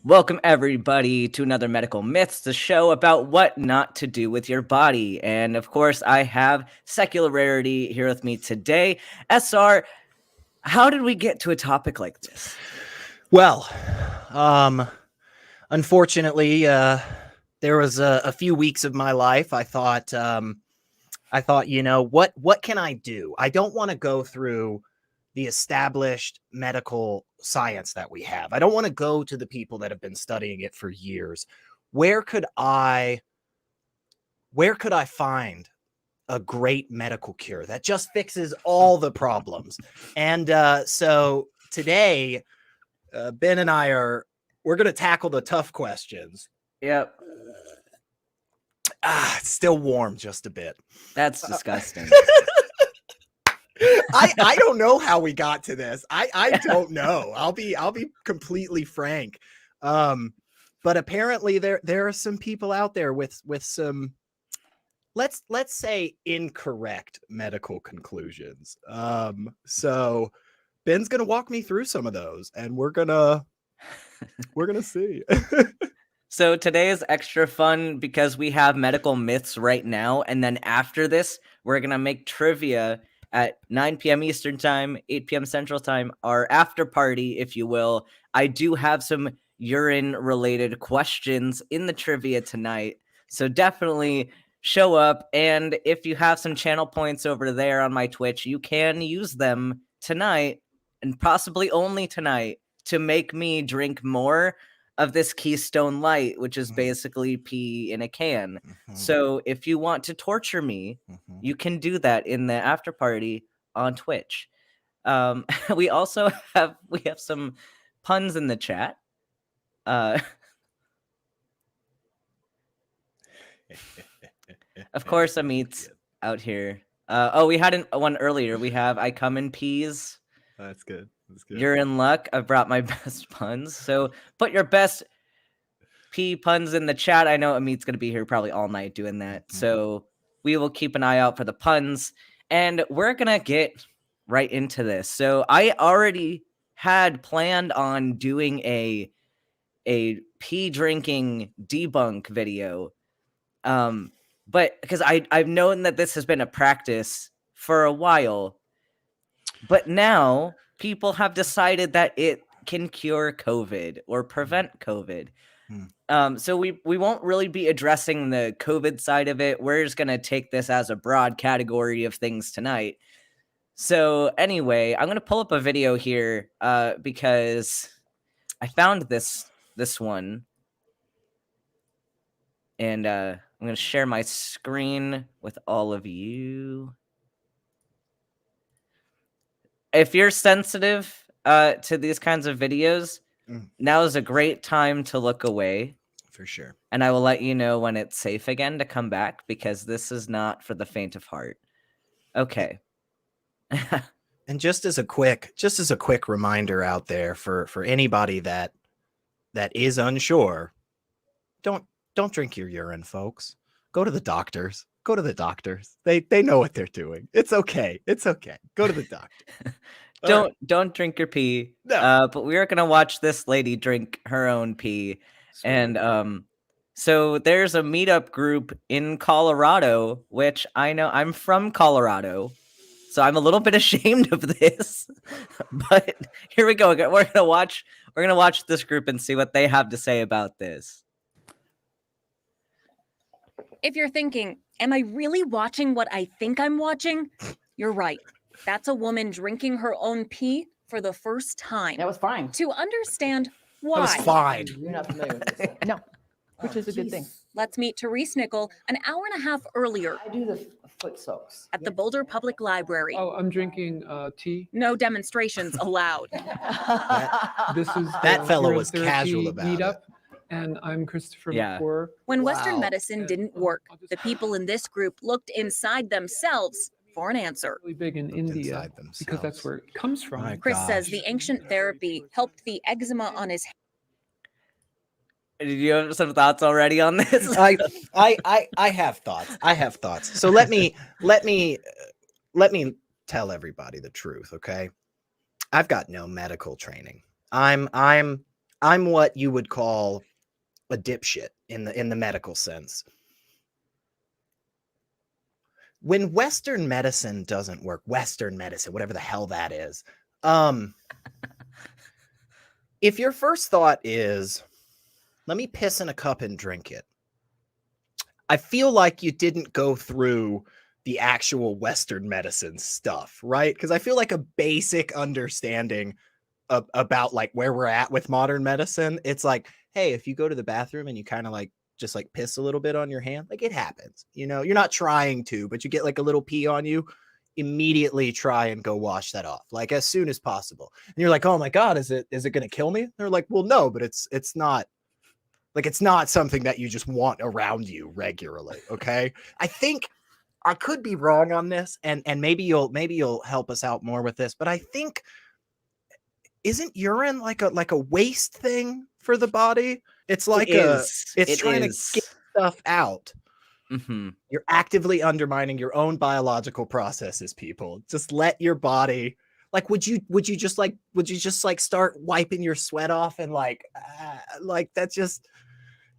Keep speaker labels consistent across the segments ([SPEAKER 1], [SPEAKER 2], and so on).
[SPEAKER 1] Welcome, everybody, to another Medical Myths, the show about what not to do with your body. And of course, I have Secular Rarity here with me today. SR, how did we get to a topic like this?
[SPEAKER 2] Well, unfortunately, there was a few weeks of my life. I thought, you know, what can I do? I don't want to go through the established medical science that we have. I don't want to go to the people that have been studying it for years. Where could I find a great medical cure that just fixes all the problems? And so today, Ben and we're going to tackle the tough questions.
[SPEAKER 1] Yep.
[SPEAKER 2] It's still warm just a bit.
[SPEAKER 1] That's disgusting.
[SPEAKER 2] I don't know how we got to this. I don't know. I'll be completely frank. But apparently there are some people out there with some, let's say, incorrect medical conclusions. So Ben's gonna walk me through some of those, and we're gonna see.
[SPEAKER 1] So today is extra fun because we have medical myths right now, and then after this, we're gonna make trivia at 9 p.m. Eastern Time, 8 p.m. Central Time, our after party, if you will. I do have some urine-related questions in the trivia tonight, so definitely show up. And if you have some channel points over there on my Twitch, you can use them tonight, and possibly only tonight, to make me drink more of this Keystone Light, which is basically pee in a can. So if you want to torture me, you can do that in the after party on Twitch. We also have some puns in the chat. Of course, Amit's out here. We had one earlier. We have I come in peas.
[SPEAKER 2] That's good. That's good.
[SPEAKER 1] You're in luck. I've brought my best puns. So put your best pee puns in the chat. I know Amit's going to be here probably all night doing that. So we will keep an eye out for the puns. And we're going to get right into this. So I already had planned on doing a pee drinking debunk video. But because I've known that this has been a practice for a while. But now people have decided that it can cure COVID or prevent COVID. So we won't really be addressing the COVID side of it. We're just going to take this as a broad category of things tonight. So anyway, I'm going to pull up a video here because I found this one. And I'm going to share my screen with all of you. If you're sensitive to these kinds of videos, now is a great time to look away.
[SPEAKER 2] For sure.
[SPEAKER 1] And I will let you know when it's safe again to come back, because this is not for the faint of heart. Okay.
[SPEAKER 2] And just as a quick reminder out there for anybody that is unsure, don't drink your urine, folks. Go to the doctors. Go to the doctors. They know what they're doing. It's okay. It's okay. Go to the doctor.
[SPEAKER 1] Don't drink your pee.
[SPEAKER 2] No.
[SPEAKER 1] But we are gonna watch this lady drink her own pee. Sweet. And so there's a meetup group in Colorado, which I know I'm from Colorado, so I'm a little bit ashamed of this. But here we go. We're gonna watch this group and see what they have to say about this.
[SPEAKER 3] If you're thinking, am I really watching what I think I'm watching? You're right. That's a woman drinking her own pee for the first time.
[SPEAKER 4] That was fine.
[SPEAKER 3] To understand why.
[SPEAKER 2] That was fine.
[SPEAKER 4] You're not familiar with this. No, which is a good thing.
[SPEAKER 3] Let's meet Therese Nickel an hour and a half earlier
[SPEAKER 4] I do the foot soaks.
[SPEAKER 3] at the Boulder Public Library.
[SPEAKER 5] Oh, I'm drinking tea.
[SPEAKER 3] No demonstrations allowed.
[SPEAKER 5] This is
[SPEAKER 2] That fellow
[SPEAKER 5] Urine
[SPEAKER 2] was
[SPEAKER 5] Therapy
[SPEAKER 2] casual about
[SPEAKER 5] meetup,
[SPEAKER 2] it.
[SPEAKER 5] And I'm Christopher
[SPEAKER 1] Yeah.
[SPEAKER 5] McClure.
[SPEAKER 3] When
[SPEAKER 2] Wow.
[SPEAKER 3] Western medicine didn't work, the people in this group looked inside themselves for an answer.
[SPEAKER 5] Really big in India
[SPEAKER 2] inside
[SPEAKER 5] because
[SPEAKER 2] themselves.
[SPEAKER 5] that's where it comes from.
[SPEAKER 2] My
[SPEAKER 3] Chris says
[SPEAKER 2] gosh.
[SPEAKER 3] the ancient therapy helped the eczema on his
[SPEAKER 1] Did you have some thoughts already on this?
[SPEAKER 2] I have thoughts. I have thoughts. So let me tell everybody the truth, okay? I've got no medical training. I I'm what you would call a dipshit in the medical sense. When Western medicine doesn't work, Western medicine, whatever the hell that is, if your first thought is, let me piss in a cup and drink it, I feel like you didn't go through the actual Western medicine stuff, right? Because I feel like a basic understanding about like where we're at with modern medicine, it's like, hey, if you go to the bathroom and you kind of like just like piss a little bit on your hand, like it happens, you know, you're not trying to, but you get like a little pee on you, immediately try and go wash that off, like as soon as possible. And you're like, oh my God, is it going to kill me? They're like, well, no, but it's not. Like, it's not something that you just want around you regularly. Okay. I think I could be wrong on this, and maybe you'll help us out more with this, but I think, isn't urine like a waste thing for the body? It's like it's trying to get stuff out.
[SPEAKER 1] Mm-hmm.
[SPEAKER 2] You're actively undermining your own biological processes, people. Just let your body, like, would you just start wiping your sweat off and like that's just,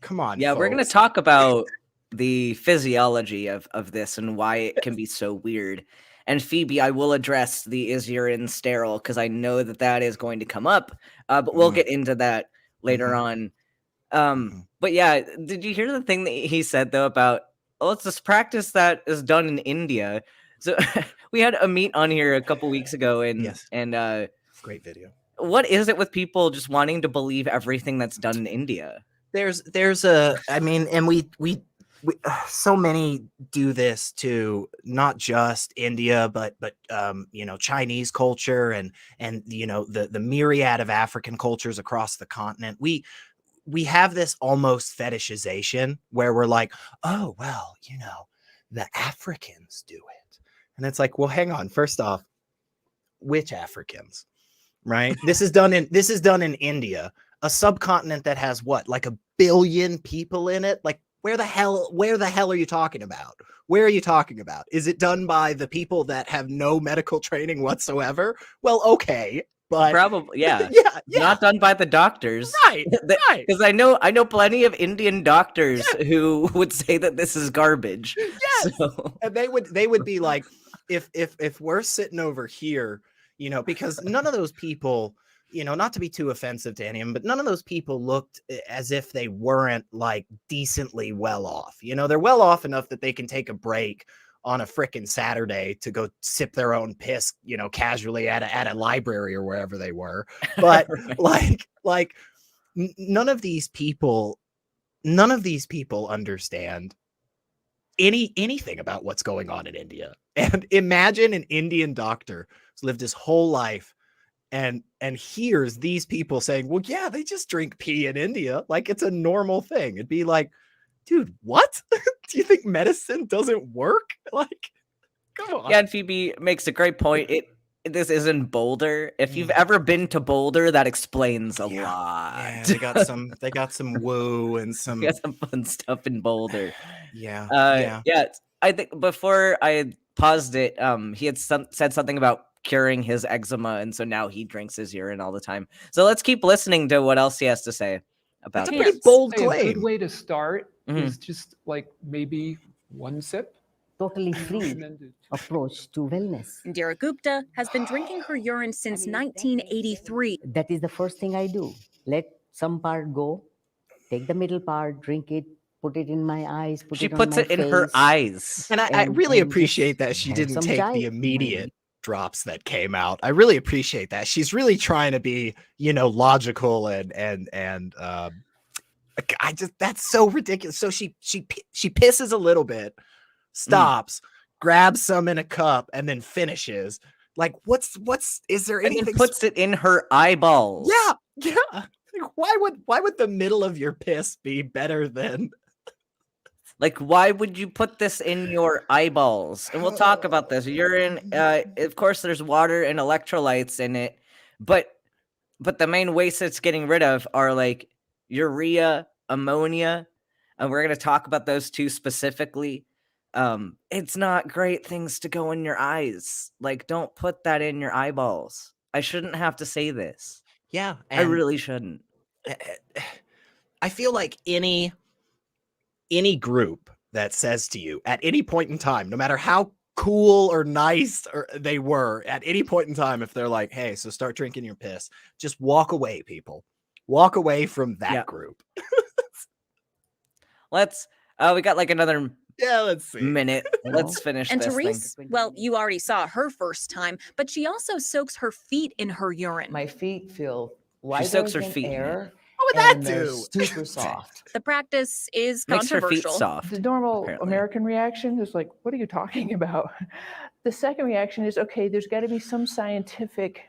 [SPEAKER 2] come on.
[SPEAKER 1] Yeah, we're going to
[SPEAKER 2] folks.
[SPEAKER 1] talk about the physiology of this and why it can be so weird. And Phoebe, I will address the is urine sterile because I know that is going to come up, but we'll get into that later on. But yeah, did you hear the thing that he said though about, oh, it's this practice that is done in India? So we had Amit on here a couple weeks ago, and
[SPEAKER 2] Yes.
[SPEAKER 1] and
[SPEAKER 2] Great video.
[SPEAKER 1] what is it with people just wanting to believe everything that's done in India?
[SPEAKER 2] There's a, I mean, and we so many do this to not just India, but you know, Chinese culture and you know, the myriad of African cultures across the continent. We have this almost fetishization where we're like, oh, well, you know, the Africans do it. And it's like, well, hang on. First off, which Africans, right? This is done in India, a subcontinent that has what, like 1 billion people in it? Like, where the hell are you talking about? Where are you talking about? Is it done by the people that have no medical training whatsoever? Well, okay, but
[SPEAKER 1] Probably, yeah.
[SPEAKER 2] yeah.
[SPEAKER 1] Not done by the doctors.
[SPEAKER 2] Right, right.
[SPEAKER 1] Because I know plenty of Indian doctors who would say that this is garbage.
[SPEAKER 2] Yes.
[SPEAKER 1] So.
[SPEAKER 2] And they would be like, if we're sitting over here, you know, because none of those people, you know, not to be too offensive to anyone, but none of those people looked as if they weren't like decently well off. You know, they're well off enough that they can take a break on a frickin' Saturday to go sip their own piss, you know, casually at a library or wherever they were. But like none of these people understand anything about what's going on in India. And imagine an Indian doctor who's lived his whole life and hears these people saying, well, yeah, they just drink pee in India like it's a normal thing. It'd be like, dude, what? Do you think medicine doesn't work? Like, come on.
[SPEAKER 1] Yeah, and Phoebe makes a great point. This is in Boulder. If you've ever been to Boulder, that explains a lot.
[SPEAKER 2] Yeah, they got some woo and some,
[SPEAKER 1] We got some fun stuff in Boulder.
[SPEAKER 2] Yeah.
[SPEAKER 1] I think before I paused it, he had said something about curing his eczema, and so now he drinks his urine all the time. So let's keep listening to what else he has to say about
[SPEAKER 2] That's a
[SPEAKER 1] this.
[SPEAKER 2] pretty bold
[SPEAKER 5] Hey, a
[SPEAKER 2] claim.
[SPEAKER 5] good way to start
[SPEAKER 1] Mhm.
[SPEAKER 5] is just like maybe one sip.
[SPEAKER 4] Totally free
[SPEAKER 5] Recommended.
[SPEAKER 4] approach to wellness.
[SPEAKER 3] Indira Gupta has been drinking her urine since 1983.
[SPEAKER 4] That is the first thing I do. Let some part go, take the middle part, drink it, put it in my eyes, put
[SPEAKER 1] She
[SPEAKER 4] it on
[SPEAKER 1] puts
[SPEAKER 4] my
[SPEAKER 1] it in her
[SPEAKER 4] face.
[SPEAKER 1] eyes.
[SPEAKER 2] And I
[SPEAKER 4] And-
[SPEAKER 2] really
[SPEAKER 4] and
[SPEAKER 2] appreciate
[SPEAKER 4] just
[SPEAKER 2] that she
[SPEAKER 4] have
[SPEAKER 2] didn't
[SPEAKER 4] some
[SPEAKER 2] take
[SPEAKER 4] chai.
[SPEAKER 2] the immediate drops that came out. I really appreciate that. She's really trying to be, you know, logical and I just, that's so ridiculous. So she pisses a little bit, stops, grabs some in a cup, and then finishes. Like, is there
[SPEAKER 1] And
[SPEAKER 2] anything?
[SPEAKER 1] then puts it in her eyeballs.
[SPEAKER 2] Yeah. Like, why would the middle of your piss be better than?
[SPEAKER 1] Like, why would you put this in your eyeballs? And we'll talk about this. Urine, of course, there's water and electrolytes in it, but the main waste it's getting rid of are like urea, ammonia, and we're going to talk about those two specifically. It's not great things to go in your eyes. Like, don't put that in your eyeballs. I shouldn't have to say this.
[SPEAKER 2] Yeah,
[SPEAKER 1] I really shouldn't.
[SPEAKER 2] I feel like any group that says to you at any point in time, no matter how cool or nice or they were at any point in time, if they're like, hey, so start drinking your piss, just walk away, people. Walk away from that
[SPEAKER 1] Yeah.
[SPEAKER 2] group.
[SPEAKER 1] Let's we got like another
[SPEAKER 2] Yeah, let's see.
[SPEAKER 1] minute.
[SPEAKER 4] You know?
[SPEAKER 1] Let's finish
[SPEAKER 3] And
[SPEAKER 1] this thing.
[SPEAKER 3] Therese, well, you already saw her first time, but she also soaks her feet in her urine.
[SPEAKER 6] My feet feel lighter
[SPEAKER 1] soaks her
[SPEAKER 6] than
[SPEAKER 1] feet in it.
[SPEAKER 6] air.
[SPEAKER 2] What would that
[SPEAKER 6] and they're
[SPEAKER 2] do?
[SPEAKER 6] super soft.
[SPEAKER 3] The practice is
[SPEAKER 1] Makes her feet
[SPEAKER 3] controversial.
[SPEAKER 1] soft.
[SPEAKER 5] The normal
[SPEAKER 1] apparently.
[SPEAKER 5] American reaction is like, what are you talking about? The second reaction is, okay, there's got to be some scientific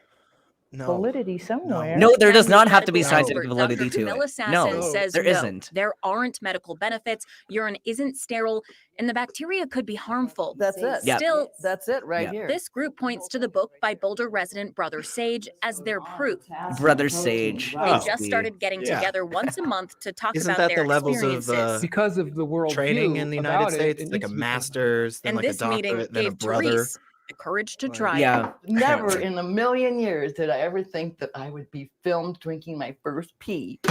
[SPEAKER 5] validity somewhere.
[SPEAKER 1] No, there does
[SPEAKER 3] And
[SPEAKER 1] not have to be
[SPEAKER 3] medical
[SPEAKER 1] scientific
[SPEAKER 3] expert
[SPEAKER 1] validity
[SPEAKER 3] Dr.
[SPEAKER 1] to
[SPEAKER 3] Camilla
[SPEAKER 1] it.
[SPEAKER 3] Sasson
[SPEAKER 1] No,
[SPEAKER 3] says
[SPEAKER 1] there
[SPEAKER 3] no,
[SPEAKER 1] isn't.
[SPEAKER 3] there aren't medical benefits. Urine isn't sterile, and the bacteria could be harmful.
[SPEAKER 6] That's it.
[SPEAKER 1] Yep.
[SPEAKER 3] Still,
[SPEAKER 6] That's it right
[SPEAKER 1] Yep.
[SPEAKER 6] here.
[SPEAKER 3] this group points to the book by Boulder resident Brother Sage as their proof.
[SPEAKER 1] Brother Sage.
[SPEAKER 3] They
[SPEAKER 2] Oh,
[SPEAKER 3] just started getting
[SPEAKER 2] yeah.
[SPEAKER 3] together once a month to talk
[SPEAKER 2] Isn't
[SPEAKER 3] about
[SPEAKER 2] that
[SPEAKER 3] their
[SPEAKER 2] the levels of,
[SPEAKER 3] experiences.
[SPEAKER 5] Because of the world
[SPEAKER 2] training
[SPEAKER 5] view
[SPEAKER 2] in the United
[SPEAKER 5] about
[SPEAKER 2] States?
[SPEAKER 5] it
[SPEAKER 2] Like a
[SPEAKER 5] needs to be-
[SPEAKER 2] master's, then
[SPEAKER 3] And
[SPEAKER 2] like a
[SPEAKER 3] this meeting
[SPEAKER 2] doctorate, then a
[SPEAKER 3] gave
[SPEAKER 2] brother.
[SPEAKER 3] Therese the courage to try it.
[SPEAKER 1] Yeah.
[SPEAKER 6] Never in a million years did I ever think that I would be filmed drinking my first pee.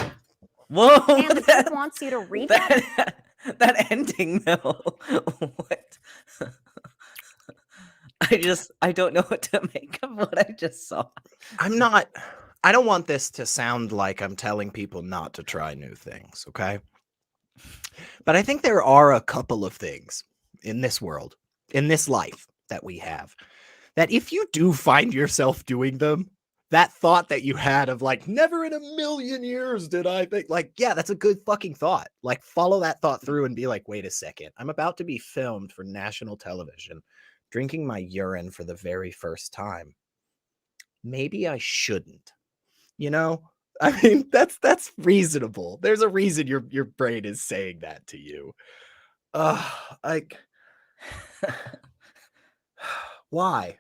[SPEAKER 1] Whoa.
[SPEAKER 3] And the group wants you to read that.
[SPEAKER 1] that ending though. What? I don't know what to make of what I just saw.
[SPEAKER 2] I don't want this to sound like I'm telling people not to try new things, okay? But I think there are a couple of things in this world, in this life that we have, that if you do find yourself doing them, that thought that you had of like, never in a million years did I think, like, yeah, that's a good fucking thought. Like, follow that thought through and be like, wait a second, I'm about to be filmed for national television, drinking my urine for the very first time. Maybe I shouldn't. You know, I mean, that's reasonable. There's a reason your brain is saying that to you. Like, why?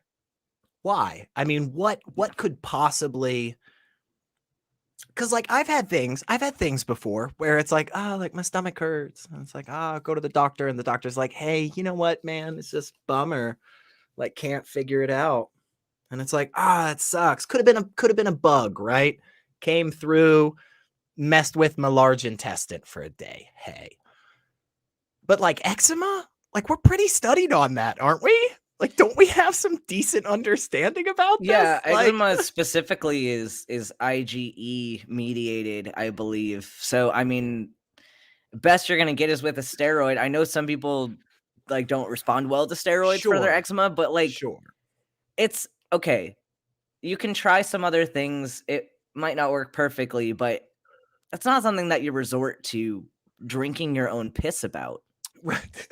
[SPEAKER 2] I mean, what could possibly? Because like I've had things before where it's like, oh, like my stomach hurts, and it's like, oh, go to the doctor, and the doctor's like, hey, you know what, man, it's just bummer, like can't figure it out, and it's like, ah, that sucks. Could have been a bug, right? Came through, messed with my large intestine for a day. Hey. But like eczema, like we're pretty studied on that, aren't we? Like, don't we have some decent understanding about this?
[SPEAKER 1] Yeah,
[SPEAKER 2] Like,
[SPEAKER 1] eczema specifically is IgE mediated, I believe. So I mean, best you're gonna get is with a steroid. I know some people like don't respond well to steroids for their
[SPEAKER 2] Sure.
[SPEAKER 1] eczema, but like
[SPEAKER 2] sure.
[SPEAKER 1] it's okay. You can try some other things. It might not work perfectly, but it's not something that you resort to drinking your own piss about.
[SPEAKER 2] Right.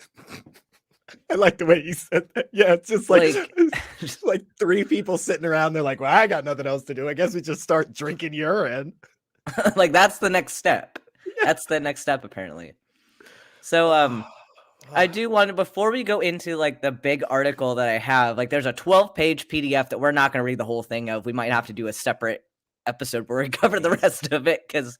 [SPEAKER 2] I like the way you said that. Yeah, it's just like,
[SPEAKER 1] Like-
[SPEAKER 2] just like three people sitting around. They're like, well, I got nothing else to do. I guess we just start drinking urine.
[SPEAKER 1] Like that's the next step. That's the next step apparently. So I do want to, before we go into like the big article that I have, like there's a 12-page PDF that we're not going to read the whole thing of. We might have to do a separate episode where we cover the rest of it because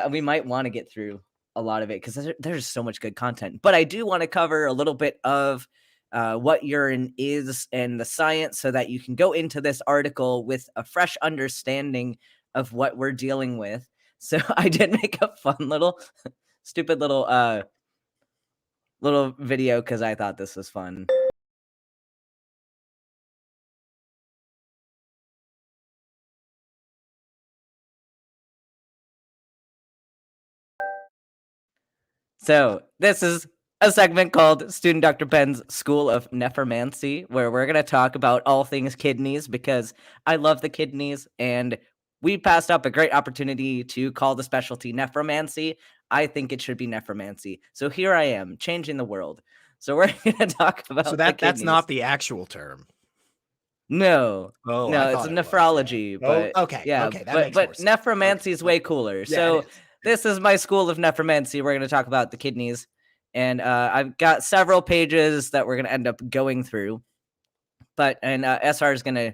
[SPEAKER 1] we might want to get through a lot of it because there's so much good content. But I do want to cover a little bit of what urine is and the science so that you can go into this article with a fresh understanding of what we're dealing with. So I did make a fun little, stupid little video because I thought this was fun. So this is a segment called Student Dr. Ben's School of Nephromancy, where we're going to talk about all things kidneys because I love the kidneys and we passed up a great opportunity to call the specialty nephromancy. I think it should be nephromancy. So here I am, changing the world. So we're going to talk about
[SPEAKER 2] So
[SPEAKER 1] the
[SPEAKER 2] that's not
[SPEAKER 1] kidneys.
[SPEAKER 2] the actual term.
[SPEAKER 1] No.
[SPEAKER 2] Oh,
[SPEAKER 1] No,
[SPEAKER 2] I
[SPEAKER 1] it's
[SPEAKER 2] thought it was.
[SPEAKER 1] nephrology.
[SPEAKER 2] Oh,
[SPEAKER 1] But
[SPEAKER 2] okay.
[SPEAKER 1] yeah,
[SPEAKER 2] Okay, that makes
[SPEAKER 1] but
[SPEAKER 2] more sense.
[SPEAKER 1] nephromancy is way cooler.
[SPEAKER 2] Yeah,
[SPEAKER 1] So
[SPEAKER 2] it is.
[SPEAKER 1] this is my school of nephromancy. We're going to talk about the kidneys. And I've got several pages that we're going to end up going through. But, and SR is going to,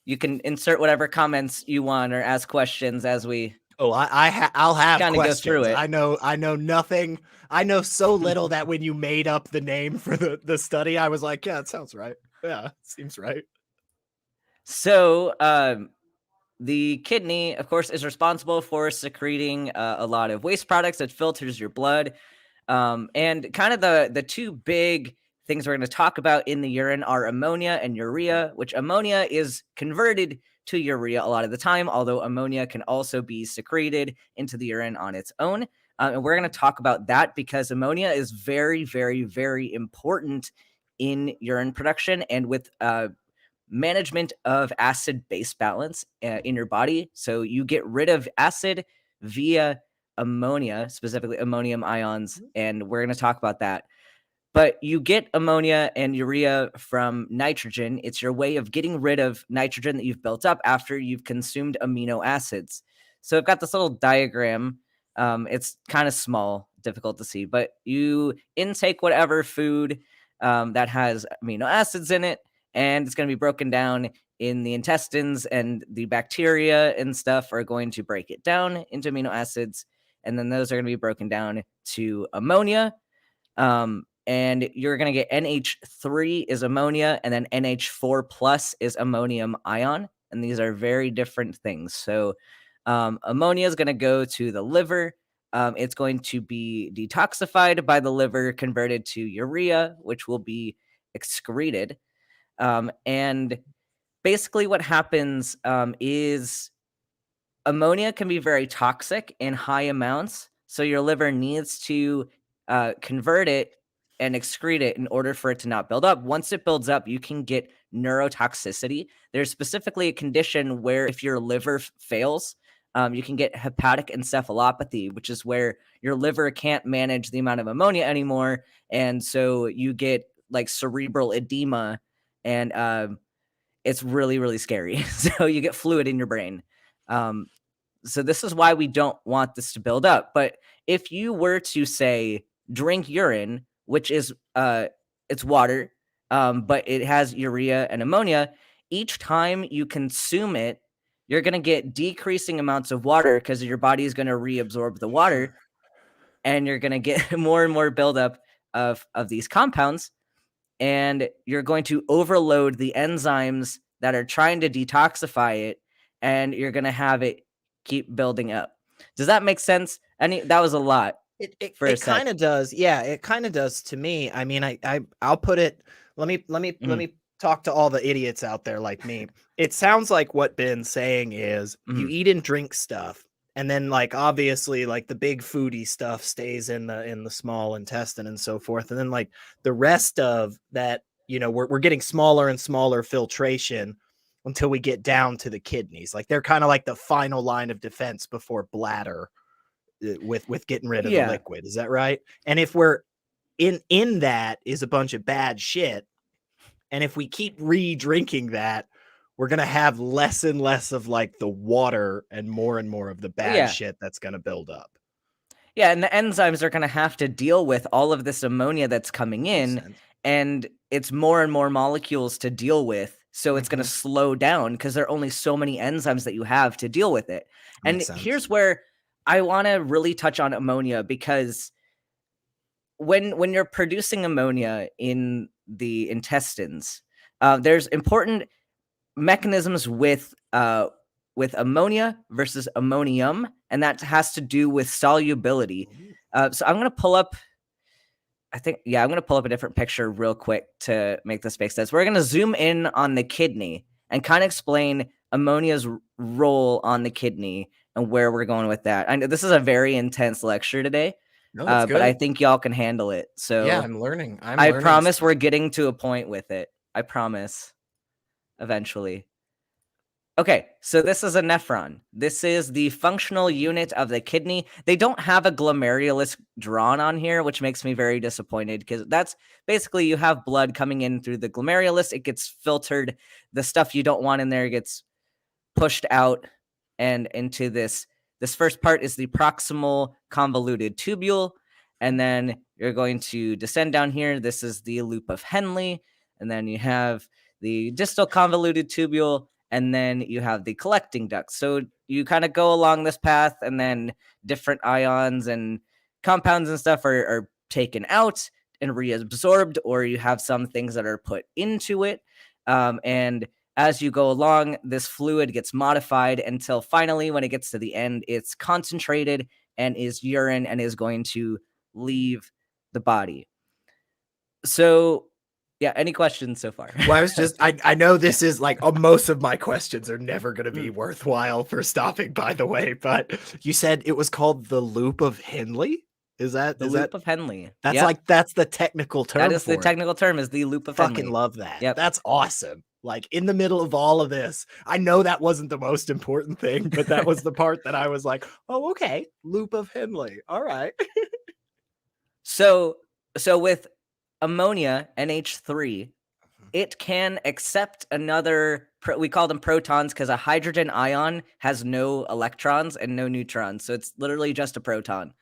[SPEAKER 1] you can insert whatever comments you want or ask questions as we.
[SPEAKER 2] Oh, I'll have
[SPEAKER 1] Kinda go
[SPEAKER 2] questions.
[SPEAKER 1] through it.
[SPEAKER 2] I know nothing. I know so little that when you made up the name for the study, I was like, yeah, it sounds right. Yeah, seems right.
[SPEAKER 1] So the kidney, of course, is responsible for secreting a lot of waste products that filters your blood. And kind of the two big things we're going to talk about in the urine are ammonia and urea, which ammonia is converted to urea a lot of the time, although ammonia can also be secreted into the urine on its own. And we're going to talk about that because ammonia is very, very, very important in urine production and with management of acid-base balance in your body. So you get rid of acid via ammonia, specifically ammonium ions, and we're going to talk about that. But you get ammonia and urea from nitrogen. It's your way of getting rid of nitrogen that you've built up after you've consumed amino acids. So I've got this little diagram. It's kind of small, difficult to see, but you intake whatever food that has amino acids in it, and it's going to be broken down in the intestines, and the bacteria and stuff are going to break it down into amino acids, and then those are going to be broken down to ammonia. And you're going to get NH3 is ammonia, and then NH4 plus is ammonium ion. And these are very different things. So ammonia is going to go to the liver. It's going to be detoxified by the liver, converted to urea, which will be excreted. And basically what happens is ammonia can be very toxic in high amounts. So your liver needs to convert it and excrete it in order for it to not build up. Once it builds up, you can get neurotoxicity. There's specifically a condition where if your liver fails, you can get hepatic encephalopathy, which is where your liver can't manage the amount of ammonia anymore. And so you get like cerebral edema, and it's really, really scary. So you get fluid in your brain. So this is why we don't want this to build up. But if you were to say drink urine, which is it's water, but it has urea and ammonia, each time you consume it, you're going to get decreasing amounts of water because your body is going to reabsorb the water, and you're going to get more and more buildup of these compounds, and you're going to overload the enzymes that are trying to detoxify it, and you're going to have it keep building up. Does that make sense? That was a lot.
[SPEAKER 2] It kind of does. Yeah, it kind of does to me. I mean, I'll put it. Let me talk to all the idiots out there like me. It sounds like what Ben's saying is you eat and drink stuff, and then like obviously like the big foodie stuff stays in the small intestine and so forth, and then like the rest of that, you know, we're getting smaller and smaller filtration until we get down to the kidneys. Like they're kind of like the final line of defense before bladder. With getting rid of the liquid. Is that right? And if we're in that is a bunch of bad shit, and if we keep re-drinking that, we're going to have less and less of like the water and more of the bad shit that's going to build up.
[SPEAKER 1] Yeah, and the enzymes are going to have to deal with all of this ammonia that's coming in, and it's more and more molecules to deal with. So it's going to slow down because there are only so many enzymes that you have to deal with it. And here's where I want to really touch on ammonia, because when you're producing ammonia in the intestines, there's important mechanisms with ammonia versus ammonium, and that has to do with solubility. So I'm going to pull up, I'm going to pull up a different picture real quick to make this make sense. We're going to zoom in on the kidney and kind of explain ammonia's role on the kidney and where we're going with that. I know this is a very intense lecture today, but I think y'all can handle it. So
[SPEAKER 2] yeah, I'm learning.
[SPEAKER 1] I promise we're getting to a point with it. I promise. Eventually. Okay, so this is a nephron. This is the functional unit of the kidney. They don't have a glomerulus drawn on here, which makes me very disappointed, because that's basically you have blood coming in through the glomerulus. It gets filtered. The stuff you don't want in there gets pushed out and into this. This first part is the proximal convoluted tubule, and then you're going to descend down here. This is the loop of Henle, and then you have the distal convoluted tubule, and then you have the collecting duct. So you kind of go along this path, and then different ions and compounds and stuff are taken out and reabsorbed, or you have some things that are put into it. And as you go along, this fluid gets modified until finally, when it gets to the end, it's concentrated and is urine and is going to leave the body. So, yeah, any questions so far?
[SPEAKER 2] Well, I was just, I know this is like, most of my questions are never going to be worthwhile for stopping, by the way, but you said it was called the Loop of Henle? Is that
[SPEAKER 1] The loop of Henle.
[SPEAKER 2] That's
[SPEAKER 1] Yep.
[SPEAKER 2] like, that's the technical term.
[SPEAKER 1] That is
[SPEAKER 2] for
[SPEAKER 1] the
[SPEAKER 2] it.
[SPEAKER 1] technical term, is the loop of
[SPEAKER 2] Fucking
[SPEAKER 1] Henle.
[SPEAKER 2] love that.
[SPEAKER 1] Yep.
[SPEAKER 2] That's awesome. Like, in the middle of all of this, I know that wasn't the most important thing, but that was the part that I was like, oh, okay, Loop of Henle. All right.
[SPEAKER 1] So with ammonia, NH3, it can accept another, we call them protons because a hydrogen ion has no electrons and no neutrons. So it's literally just a proton.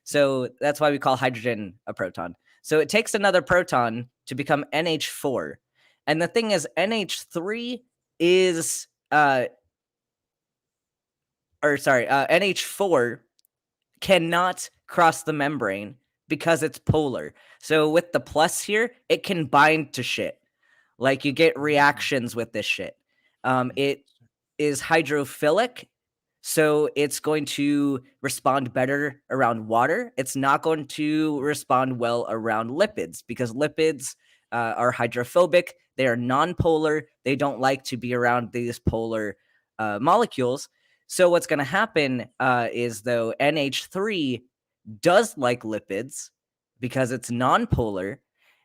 [SPEAKER 1] So that's why we call hydrogen a proton. So it takes another proton to become NH4. And the thing is, NH3 is, NH4 cannot cross the membrane because it's polar. So with the plus here, it can bind to shit. Like, you get reactions with this shit. It is hydrophilic, so it's going to respond better around water. It's not going to respond well around lipids because lipids are hydrophobic. They are non-polar. They don't like to be around these polar molecules. So what's going to happen is, though, NH3 does like lipids because it's non-polar,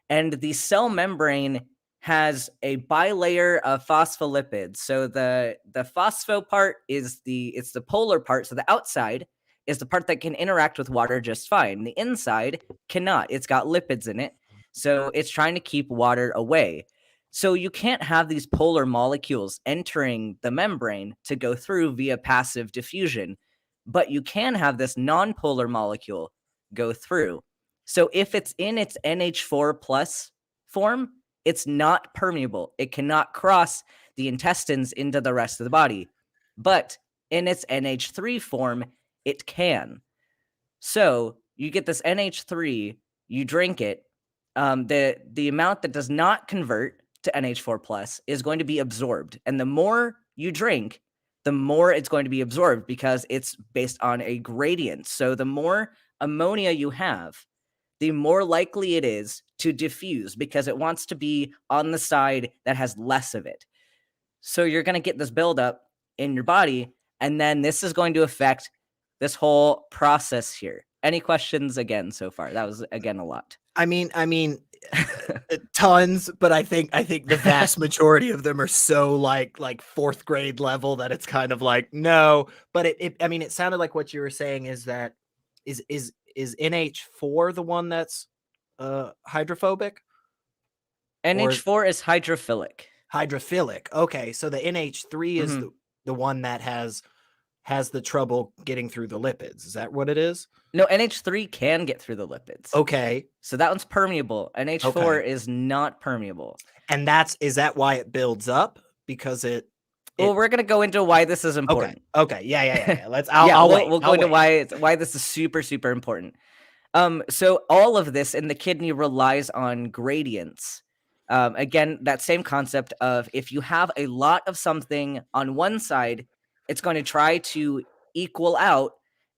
[SPEAKER 1] and the cell membrane has a bilayer of phospholipids. So the phospho part is the polar part. So the outside is the part that can interact with water just fine. The inside cannot. It's got lipids in it. So it's trying to keep water away. So you can't have these polar molecules entering the membrane to go through via passive diffusion, but you can have this non-polar molecule go through. So if it's in its NH4 plus form, it's not permeable. It cannot cross the intestines into the rest of the body. But in its NH3 form, it can. So you get this NH3, you drink it. The amount that does not convert to NH4 plus is going to be absorbed. And the more you drink, the more it's going to be absorbed because it's based on a gradient. So the more ammonia you have, the more likely it is to diffuse because it wants to be on the side that has less of it. So you're going to get this buildup in your body, and then this is going to affect this whole process here. Any questions again so far? That was, again, a lot.
[SPEAKER 2] I mean, tons, but I think the vast majority of them are so like fourth grade level that it's kind of like, no, but it sounded like what you were saying is that is NH4 the one that's hydrophobic?
[SPEAKER 1] NH4 is hydrophilic.
[SPEAKER 2] Hydrophilic. Okay, so the NH3 is the one that has the trouble getting through the lipids. Is that what it is?
[SPEAKER 1] No, NH3 can get through the lipids.
[SPEAKER 2] Okay.
[SPEAKER 1] So that one's permeable. NH4 is not permeable.
[SPEAKER 2] And is that why it builds up? Because
[SPEAKER 1] well, we're gonna go into why this is important.
[SPEAKER 2] Okay. Yeah.
[SPEAKER 1] We'll go into why this is super, super important. So all of this in the kidney relies on gradients. Again, that same concept of if you have a lot of something on one side, it's going to try to equal out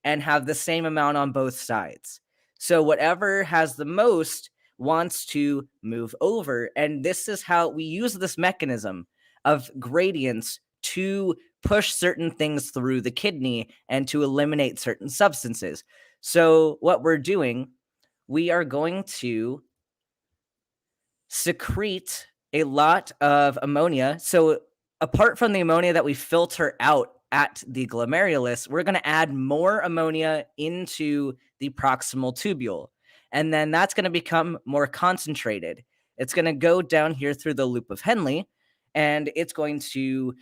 [SPEAKER 1] and have the same amount on both sides. So whatever has the most wants to move over. And this is how we use this mechanism of gradients to push certain things through the kidney and to eliminate certain substances. So what we're doing, we are going to secrete a lot of ammonia. So apart from the ammonia that we filter out at the glomerulus, we're going to add more ammonia into the proximal tubule. And then that's going to become more concentrated. It's going to go down here through the loop of Henle, and it's going to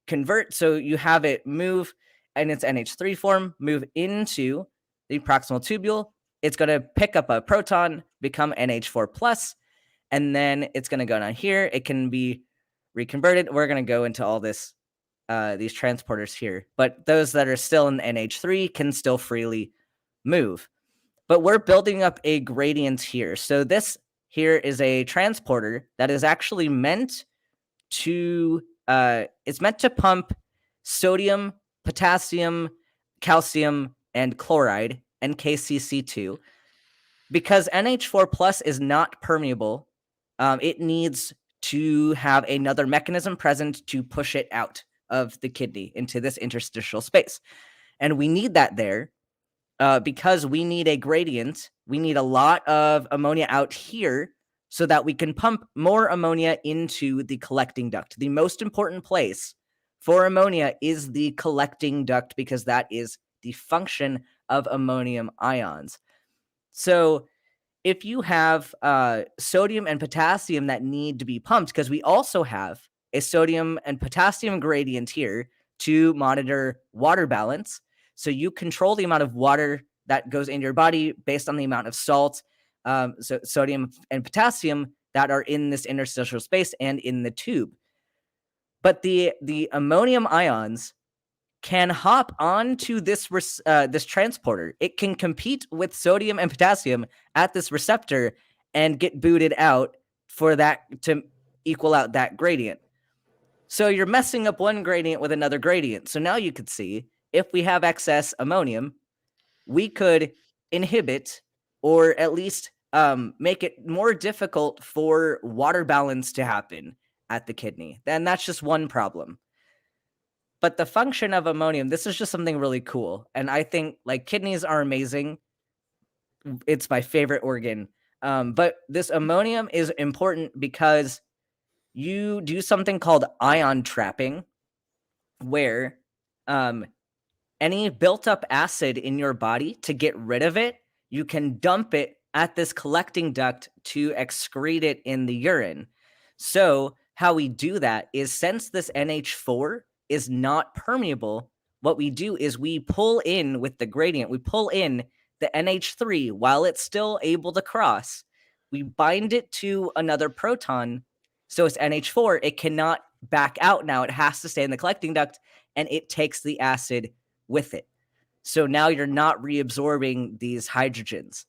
[SPEAKER 1] convert. So you have it move in its NH3 form, move into the proximal tubule. It's going to pick up a proton, become NH4 plus, and then it's going to go down here. It can be reconverted. We're going to go into all this, these transporters here, but those that are still in NH3 can still freely move. But we're building up a gradient here. So this here is a transporter that is actually meant to it's meant to pump sodium, potassium, calcium, and chloride, and KCC2. Because NH4 plus is not permeable, it needs to have another mechanism present to push it out of the kidney into this interstitial space. And we need that there because we need a gradient. We need a lot of ammonia out here so that we can pump more ammonia into the collecting duct. The most important place for ammonia is the collecting duct because that is the function of ammonium ions. So if you have sodium and potassium that need to be pumped, because we also have a sodium and potassium gradient here to monitor water balance. So you control the amount of water that goes into your body based on the amount of salt, so sodium and potassium that are in this interstitial space and in the tube. But the ammonium ions can hop onto this transporter. It can compete with sodium and potassium at this receptor and get booted out for that to equal out that gradient. So you're messing up one gradient with another gradient. So now you could see if we have excess ammonium, we could inhibit or at least make it more difficult for water balance to happen at the kidney. And that's just one problem. But the function of ammonium, this is just something really cool. And I think like kidneys are amazing. It's my favorite organ. But this ammonium is important because you do something called ion trapping, where any built up acid in your body, to get rid of it, you can dump it at this collecting duct to excrete it in the urine. So how we do that is, since this NH4 is not permeable, what we do is we pull in with the gradient, we pull in the NH3 while it's still able to cross. We bind it to another proton, so it's NH4. It cannot back out now. It has to stay in the collecting duct, and it takes the acid with it. So now you're not reabsorbing these hydrogens.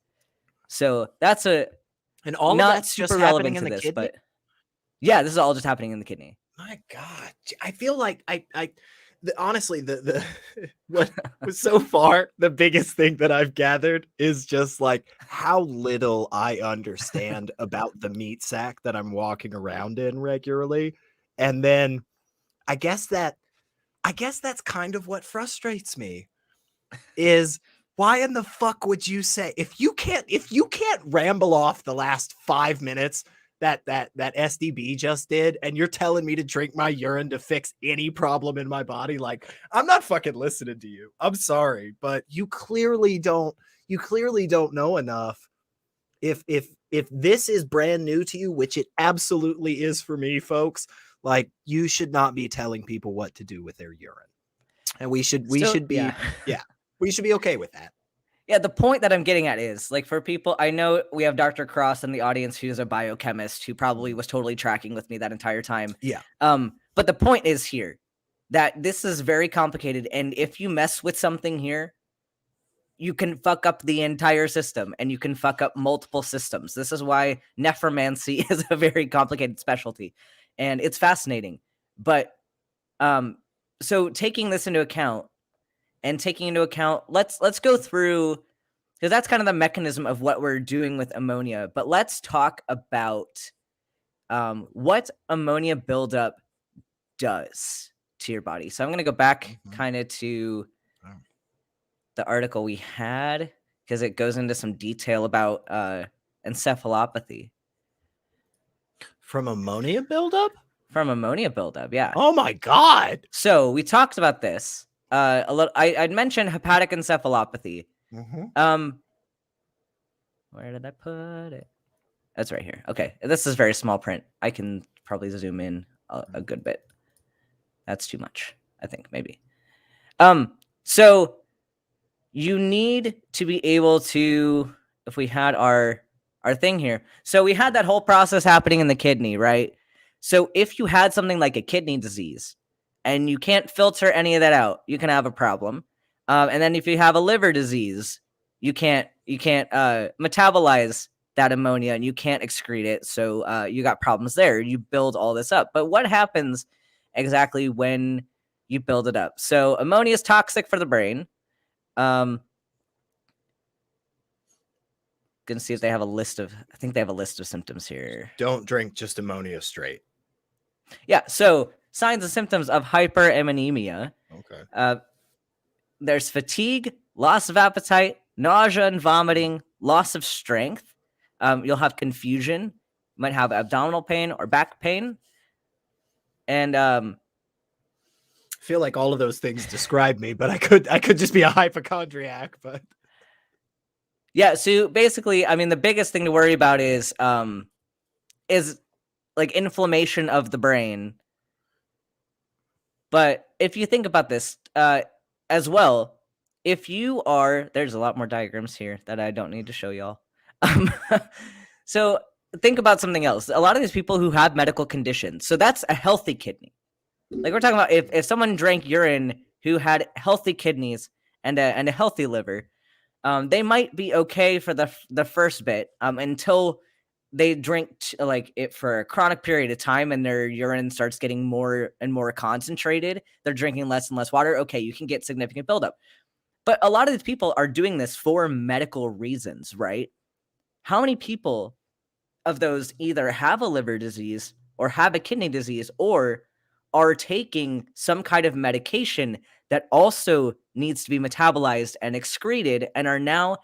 [SPEAKER 1] So that's
[SPEAKER 2] And all
[SPEAKER 1] not
[SPEAKER 2] of that's
[SPEAKER 1] super
[SPEAKER 2] just
[SPEAKER 1] relevant
[SPEAKER 2] happening
[SPEAKER 1] to
[SPEAKER 2] in the
[SPEAKER 1] this,
[SPEAKER 2] kidney?
[SPEAKER 1] but yeah, this is all just happening in the kidney.
[SPEAKER 2] My God, I feel like honestly, the what was so far the biggest thing that I've gathered is just like how little I understand about the meat sack that I'm walking around in regularly. And then I guess that's kind of what frustrates me is, why in the fuck would you say, if you can't ramble off the last 5 minutes that SDB just did, and you're telling me to drink my urine to fix any problem in my body, like, I'm not fucking listening to you. I'm sorry, but you clearly don't know enough. If this is brand new to you, which it absolutely is for me, folks, like, you should not be telling people what to do with their urine. And we should be we should be okay with that.
[SPEAKER 1] Yeah, the point that I'm getting at is, like, for people, I know we have Dr. Cross in the audience who's a biochemist who probably was totally tracking with me that entire time.
[SPEAKER 2] Yeah.
[SPEAKER 1] But the point is here that this is very complicated, and if you mess with something here, you can fuck up the entire system, and you can fuck up multiple systems. This is why nephromancy is a very complicated specialty, and it's fascinating. But so taking this into account, let's go through, because that's kind of the mechanism of what we're doing with ammonia. But let's talk about what ammonia buildup does to your body. So I'm going to go back kind of to the article we had, because it goes into some detail about encephalopathy.
[SPEAKER 2] From ammonia buildup?
[SPEAKER 1] From ammonia buildup, yeah.
[SPEAKER 2] Oh my God.
[SPEAKER 1] So we talked about this a little. I'd mentioned hepatic encephalopathy. Where did I put it? That's right here. Okay, this is very small print. I can probably zoom in a good bit. That's too much, I think, maybe. So you need to be able to, if we had our thing here. So we had that whole process happening in the kidney, right? So if you had something like a kidney disease and you can't filter any of that out, you can have a problem. And then if you have a liver disease, you can't metabolize that ammonia and you can't excrete it. So you got problems there. You build all this up. But what happens, exactly when you build it up. So ammonia is toxic for the brain. Gonna see if they have a list of, I think they have a list of symptoms here.
[SPEAKER 2] Don't drink just ammonia straight.
[SPEAKER 1] Yeah, so signs and symptoms of Hyperem and Anemia.
[SPEAKER 2] Okay.
[SPEAKER 1] There's fatigue, loss of appetite, nausea and vomiting, loss of strength. You'll have confusion. You might have abdominal pain or back pain. And
[SPEAKER 2] I feel like all of those things describe me, but I could just be a hypochondriac, but
[SPEAKER 1] yeah, so basically, I mean, the biggest thing to worry about is like inflammation of the brain. But if you think about this as well, if you are, there's a lot more diagrams here that I don't need to show y'all. So think about something else. A lot of these people who have medical conditions, so that's a healthy kidney. Like we're talking about if someone drank urine who had healthy kidneys and a healthy liver, they might be okay for the first bit until they drink like it for a chronic period of time and their urine starts getting more and more concentrated. They're drinking less and less water. Okay, you can get significant buildup. But a lot of these people are doing this for medical reasons, right? How many people of those either have a liver disease or have a kidney disease or are taking some kind of medication that also needs to be metabolized and excreted and are now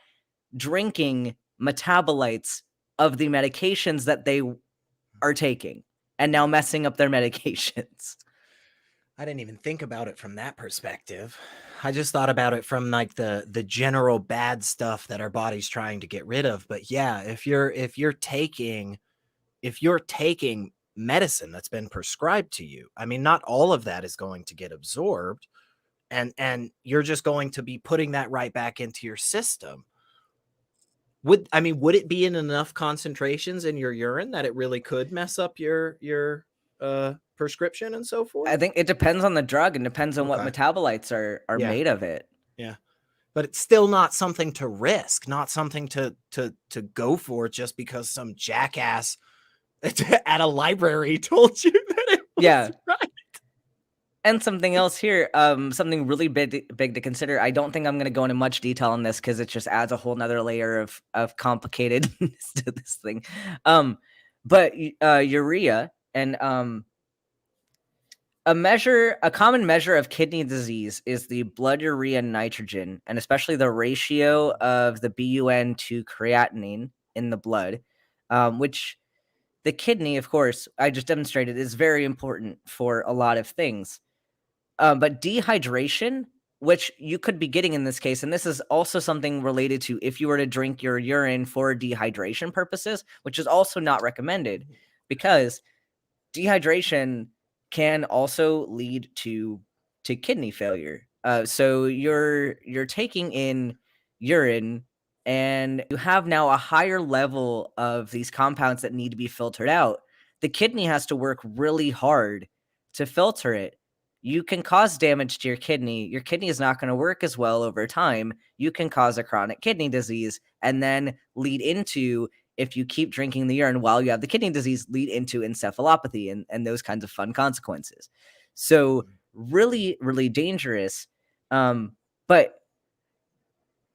[SPEAKER 1] drinking metabolites of the medications that they are taking and now messing up their medications?
[SPEAKER 2] I didn't even think about it from that perspective. I just thought about it from like the general bad stuff that our body's trying to get rid of. But yeah, if you're taking medicine that's been prescribed to you, I mean, not all of that is going to get absorbed, and you're just going to be putting that right back into your system. Would it be in enough concentrations in your urine that it really could mess up your prescription and so forth?
[SPEAKER 1] I think it depends on the drug and depends on what
[SPEAKER 2] Okay.
[SPEAKER 1] metabolites are
[SPEAKER 2] Yeah.
[SPEAKER 1] made of it.
[SPEAKER 2] Yeah. But it's still not something to risk, not something to go for just because some jackass at a library told you that it was
[SPEAKER 1] Yeah.
[SPEAKER 2] right.
[SPEAKER 1] And something else here, something really big to consider. I don't think I'm going to go into much detail on this because it just adds a whole nother layer of complicatedness to this thing. But urea and a common measure of kidney disease is the blood urea nitrogen, and especially the ratio of the BUN to creatinine in the blood, which the kidney, of course, I just demonstrated, is very important for a lot of things. But dehydration, which you could be getting in this case, and this is also something related to if you were to drink your urine for dehydration purposes, which is also not recommended because dehydration can also lead to kidney failure. So you're taking in urine and you have now a higher level of these compounds that need to be filtered out. The kidney has to work really hard to filter it. You can cause damage to your kidney. Your kidney is not going to work as well over time. You can cause a chronic kidney disease and then lead into, if you keep drinking the urine while you have the kidney disease, lead into encephalopathy and those kinds of fun consequences. So really, really dangerous. But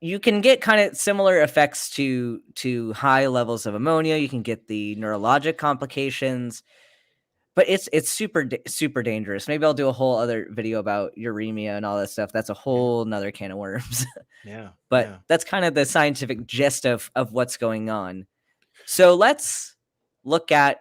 [SPEAKER 1] you can get kind of similar effects to high levels of ammonia. You can get the neurologic complications, but it's super dangerous. Maybe I'll do a whole other video about uremia and all that stuff. That's a whole nother can of worms.
[SPEAKER 2] Yeah.
[SPEAKER 1] But that's kind of the scientific gist of what's going on. So let's look at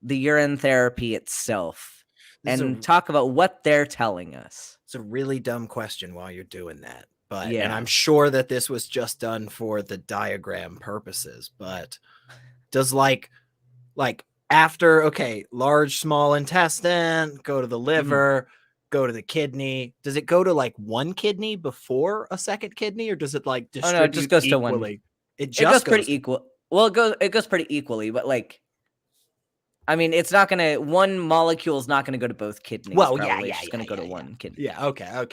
[SPEAKER 1] the urine therapy itself and talk about what they're telling us.
[SPEAKER 2] It's a really dumb question while you're doing that. But
[SPEAKER 1] Yeah.
[SPEAKER 2] and I'm sure that this was just done for the diagram purposes, but does like after, okay, large, small intestine, go to the liver, go to the kidney. Does it go to like one kidney before a second kidney, or does it like distribute
[SPEAKER 1] no, it just goes
[SPEAKER 2] equally?
[SPEAKER 1] to one.
[SPEAKER 2] It
[SPEAKER 1] goes pretty equal. Well, it goes pretty equally, but like, I mean, it's not gonna, one molecule is not gonna go to both kidneys.
[SPEAKER 2] Well,
[SPEAKER 1] probably.
[SPEAKER 2] yeah,
[SPEAKER 1] It's just gonna go to one kidney.
[SPEAKER 2] Yeah, okay.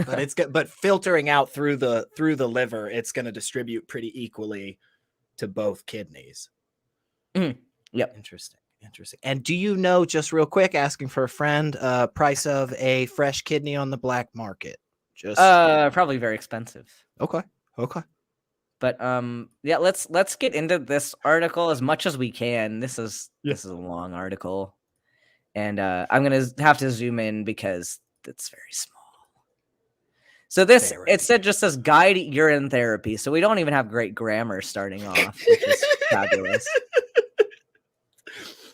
[SPEAKER 2] But it's good, but filtering out through the liver, it's gonna distribute pretty equally to both kidneys.
[SPEAKER 1] Yep.
[SPEAKER 2] Interesting. Interesting. And do you know, just real quick, asking for a friend, price of a fresh kidney on the black market? Just
[SPEAKER 1] Probably very expensive.
[SPEAKER 2] okay.
[SPEAKER 1] But yeah, let's get into this article as much as we can. This is a long article, and I'm gonna have to zoom in because it's very small. So this it says guide urine therapy. So we don't even have great grammar starting off, which is fabulous.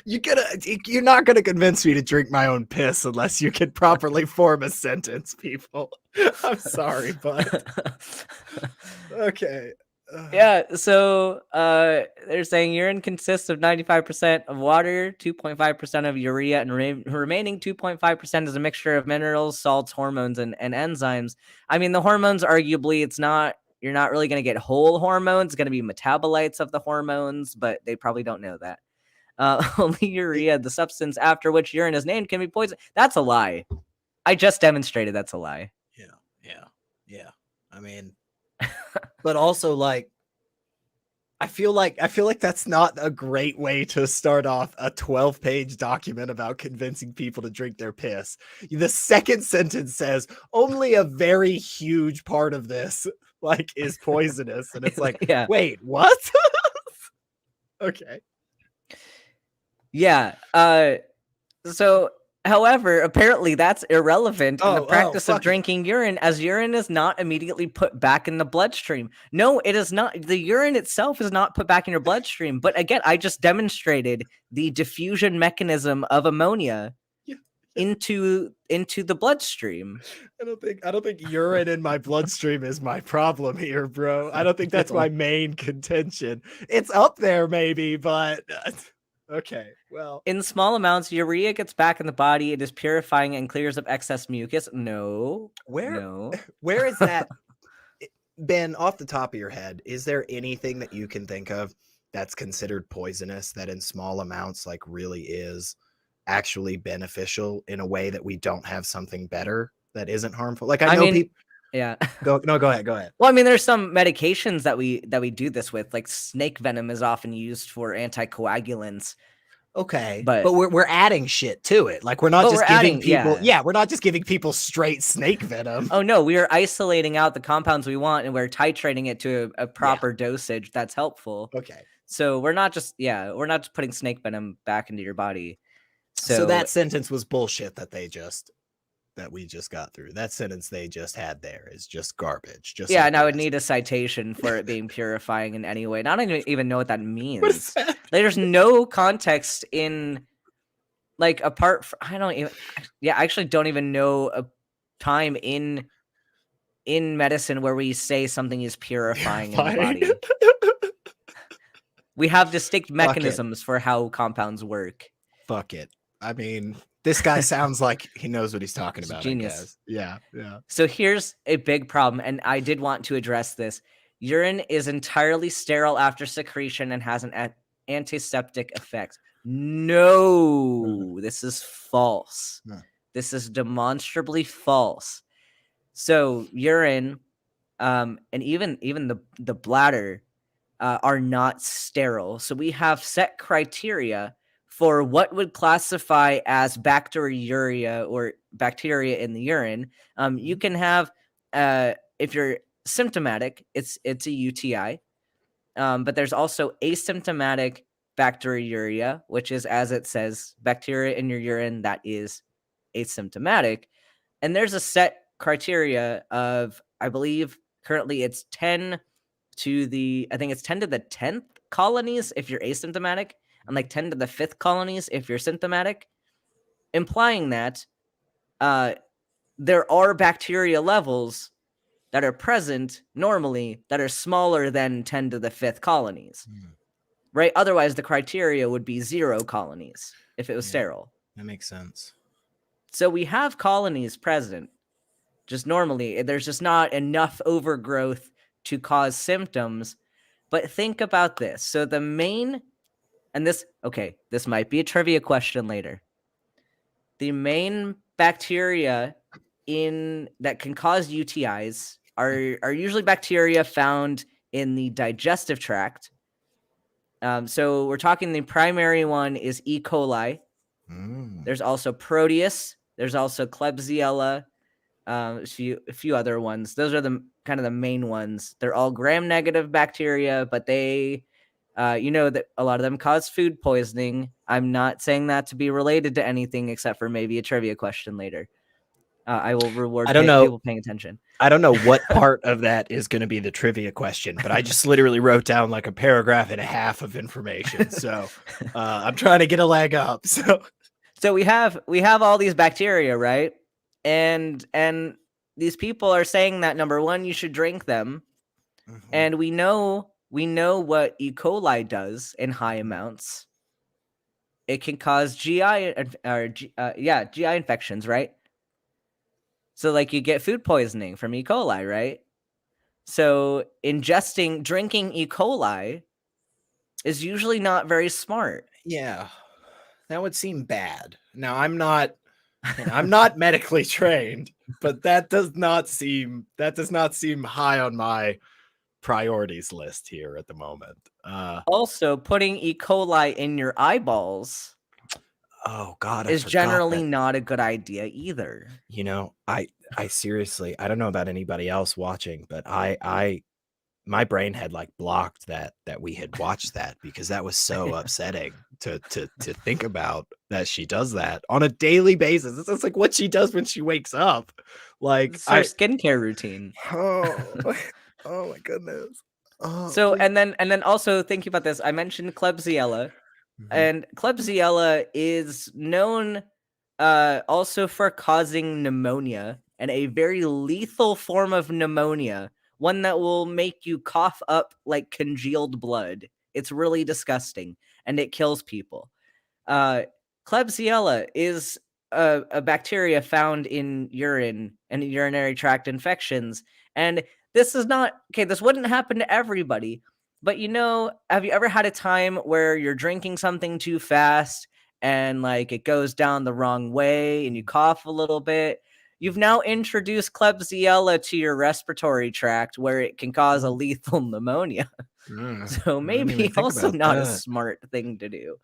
[SPEAKER 2] You're not gonna convince me to drink my own piss unless you can properly form a sentence, people. I'm sorry, but okay.
[SPEAKER 1] Yeah, so they're saying urine consists of 95% of water, 2.5% of urea, and remaining 2.5% is a mixture of minerals, salts, hormones, and enzymes. I mean, the hormones, arguably, you're not really going to get whole hormones. It's going to be metabolites of the hormones, but they probably don't know that. Only urea, the substance after which urine is named, can be poison. That's a lie. I just demonstrated that's a lie.
[SPEAKER 2] Yeah. I mean, but also like, I feel like that's not a great way to start off a 12-page document about convincing people to drink their piss. The second sentence says only a very huge part of this like is poisonous, and it's like,
[SPEAKER 1] Yeah.
[SPEAKER 2] Wait, what? Okay.
[SPEAKER 1] Yeah. So, however, apparently that's irrelevant in the practice of drinking urine, as urine is not immediately put back in the bloodstream. No, it is not. The urine itself is not put back in your bloodstream. But again, I just demonstrated the diffusion mechanism of ammonia into the bloodstream.
[SPEAKER 2] I don't think urine in my bloodstream is my problem here, bro. I don't think that's my main contention. It's up there maybe, but okay. Well,
[SPEAKER 1] in small amounts, urea gets back in the body. It is purifying and clears up excess mucus. No.
[SPEAKER 2] Where is that? Ben, off the top of your head, is there anything that you can think of that's considered poisonous that in small amounts like really is actually beneficial in a way that we don't have something better that isn't harmful? Like I know people.
[SPEAKER 1] Yeah.
[SPEAKER 2] Go ahead.
[SPEAKER 1] Well, I mean, there's some medications that we do this with, like snake venom is often used for anticoagulants.
[SPEAKER 2] Okay, but we're adding shit to it. Like we're not just giving people. Yeah, we're not just giving people straight snake venom.
[SPEAKER 1] Oh no, we are isolating out the compounds we want, and we're titrating it to a proper dosage that's helpful.
[SPEAKER 2] Okay,
[SPEAKER 1] so we're not just putting snake venom back into your body.
[SPEAKER 2] So that sentence was bullshit that we just got through. That sentence they just had there is just garbage.
[SPEAKER 1] And I would need a citation for it being purifying in any way. And I don't even know what that means.
[SPEAKER 2] What is that?
[SPEAKER 1] Like, there's no context in, like, apart from, I actually don't even know a time in medicine where we say something is purifying in the body. We have distinct mechanisms for how compounds work.
[SPEAKER 2] Fuck it. I mean, this guy sounds like he knows what he's talking about.
[SPEAKER 1] Genius.
[SPEAKER 2] Yeah.
[SPEAKER 1] So here's a big problem, and I did want to address this. Urine is entirely sterile after secretion and has an antiseptic effect. No, this is false. This is demonstrably false. So urine, and even the bladder, are not sterile. So we have set criteria for what would classify as bacteriuria or bacteria in the urine. You can have, if you're symptomatic, it's a UTI, but there's also asymptomatic bacteriuria, which is, as it says, bacteria in your urine that is asymptomatic. And there's a set criteria of, I believe currently it's 10 to the 10th colonies if you're asymptomatic, and like 10 to the 5th colonies if you're symptomatic, implying that there are bacteria levels that are present normally that are smaller than 10 to the 5th colonies, right? Otherwise, the criteria would be 0 colonies if it was sterile.
[SPEAKER 2] That makes sense.
[SPEAKER 1] So we have colonies present, just normally. There's just not enough overgrowth to cause symptoms. But think about this. So the main... And this might be a trivia question later. The main bacteria that can cause UTIs are usually bacteria found in the digestive tract, So we're talking the primary one is E. coli. There's also Proteus. There's also Klebsiella. A few other ones. Those are the kind of the main ones. They're all gram-negative bacteria, but they, that a lot of them cause food poisoning. I'm not saying that to be related to anything except for maybe a trivia question later. I will reward people paying attention.
[SPEAKER 2] I don't know what part of that is going to be the trivia question, but I just literally wrote down like a paragraph and a half of information. So I'm trying to get a leg up.
[SPEAKER 1] So we have all these bacteria, right? And these people are saying that number one, you should drink them. And we know what E. coli does in high amounts. It can cause GI infections, right? So like you get food poisoning from E. coli, right? So drinking E. coli is usually not very smart.
[SPEAKER 2] Yeah, that would seem bad. Now I'm not medically trained, but that does not seem high on my priorities list here at the moment.
[SPEAKER 1] Also, putting E. coli in your eyeballs
[SPEAKER 2] oh God,
[SPEAKER 1] is generally not a good idea either.
[SPEAKER 2] You know, I seriously, I don't know about anybody else watching, but my brain had like blocked that we had watched that because that was so upsetting to think about that she does that on a daily basis. It's like what she does when she wakes up. Like
[SPEAKER 1] it's her skincare routine.
[SPEAKER 2] Oh my goodness. Oh,
[SPEAKER 1] so please. and then also thinking about this, I mentioned Klebsiella. And Klebsiella is known also for causing pneumonia, and a very lethal form of pneumonia, one that will make you cough up like congealed blood. It's really disgusting, and it kills people. Klebsiella is a bacteria found in urine and urinary tract infections, and this wouldn't happen to everybody. But have you ever had a time where you're drinking something too fast and like it goes down the wrong way and you cough a little bit? You've now introduced Klebsiella to your respiratory tract where it can cause a lethal pneumonia. So maybe also not a smart thing to do.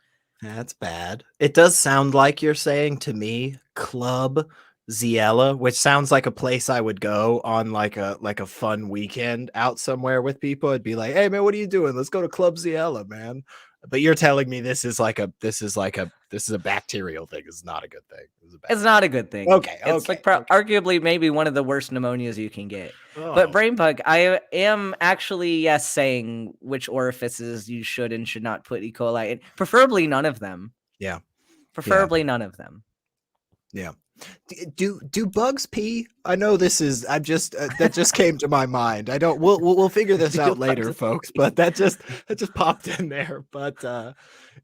[SPEAKER 2] That's bad. It does sound like you're saying to me Klebsiella, which sounds like a place I would go on like a fun weekend out somewhere with people. It'd be like, hey man, what are you doing? Let's go to Klebsiella, man. But you're telling me this is a bacterial thing. It's not a good thing.
[SPEAKER 1] It's not a good thing.
[SPEAKER 2] Okay.
[SPEAKER 1] It's arguably maybe one of the worst pneumonias you can get. But Brainbug, I am actually saying which orifices you should and should not put E. coli in. Preferably none of them.
[SPEAKER 2] Yeah.
[SPEAKER 1] Preferably none of them.
[SPEAKER 2] Yeah. Do bugs pee? I know this is. that just came to my mind. I don't. We'll figure this out later, folks. But that just popped in there. But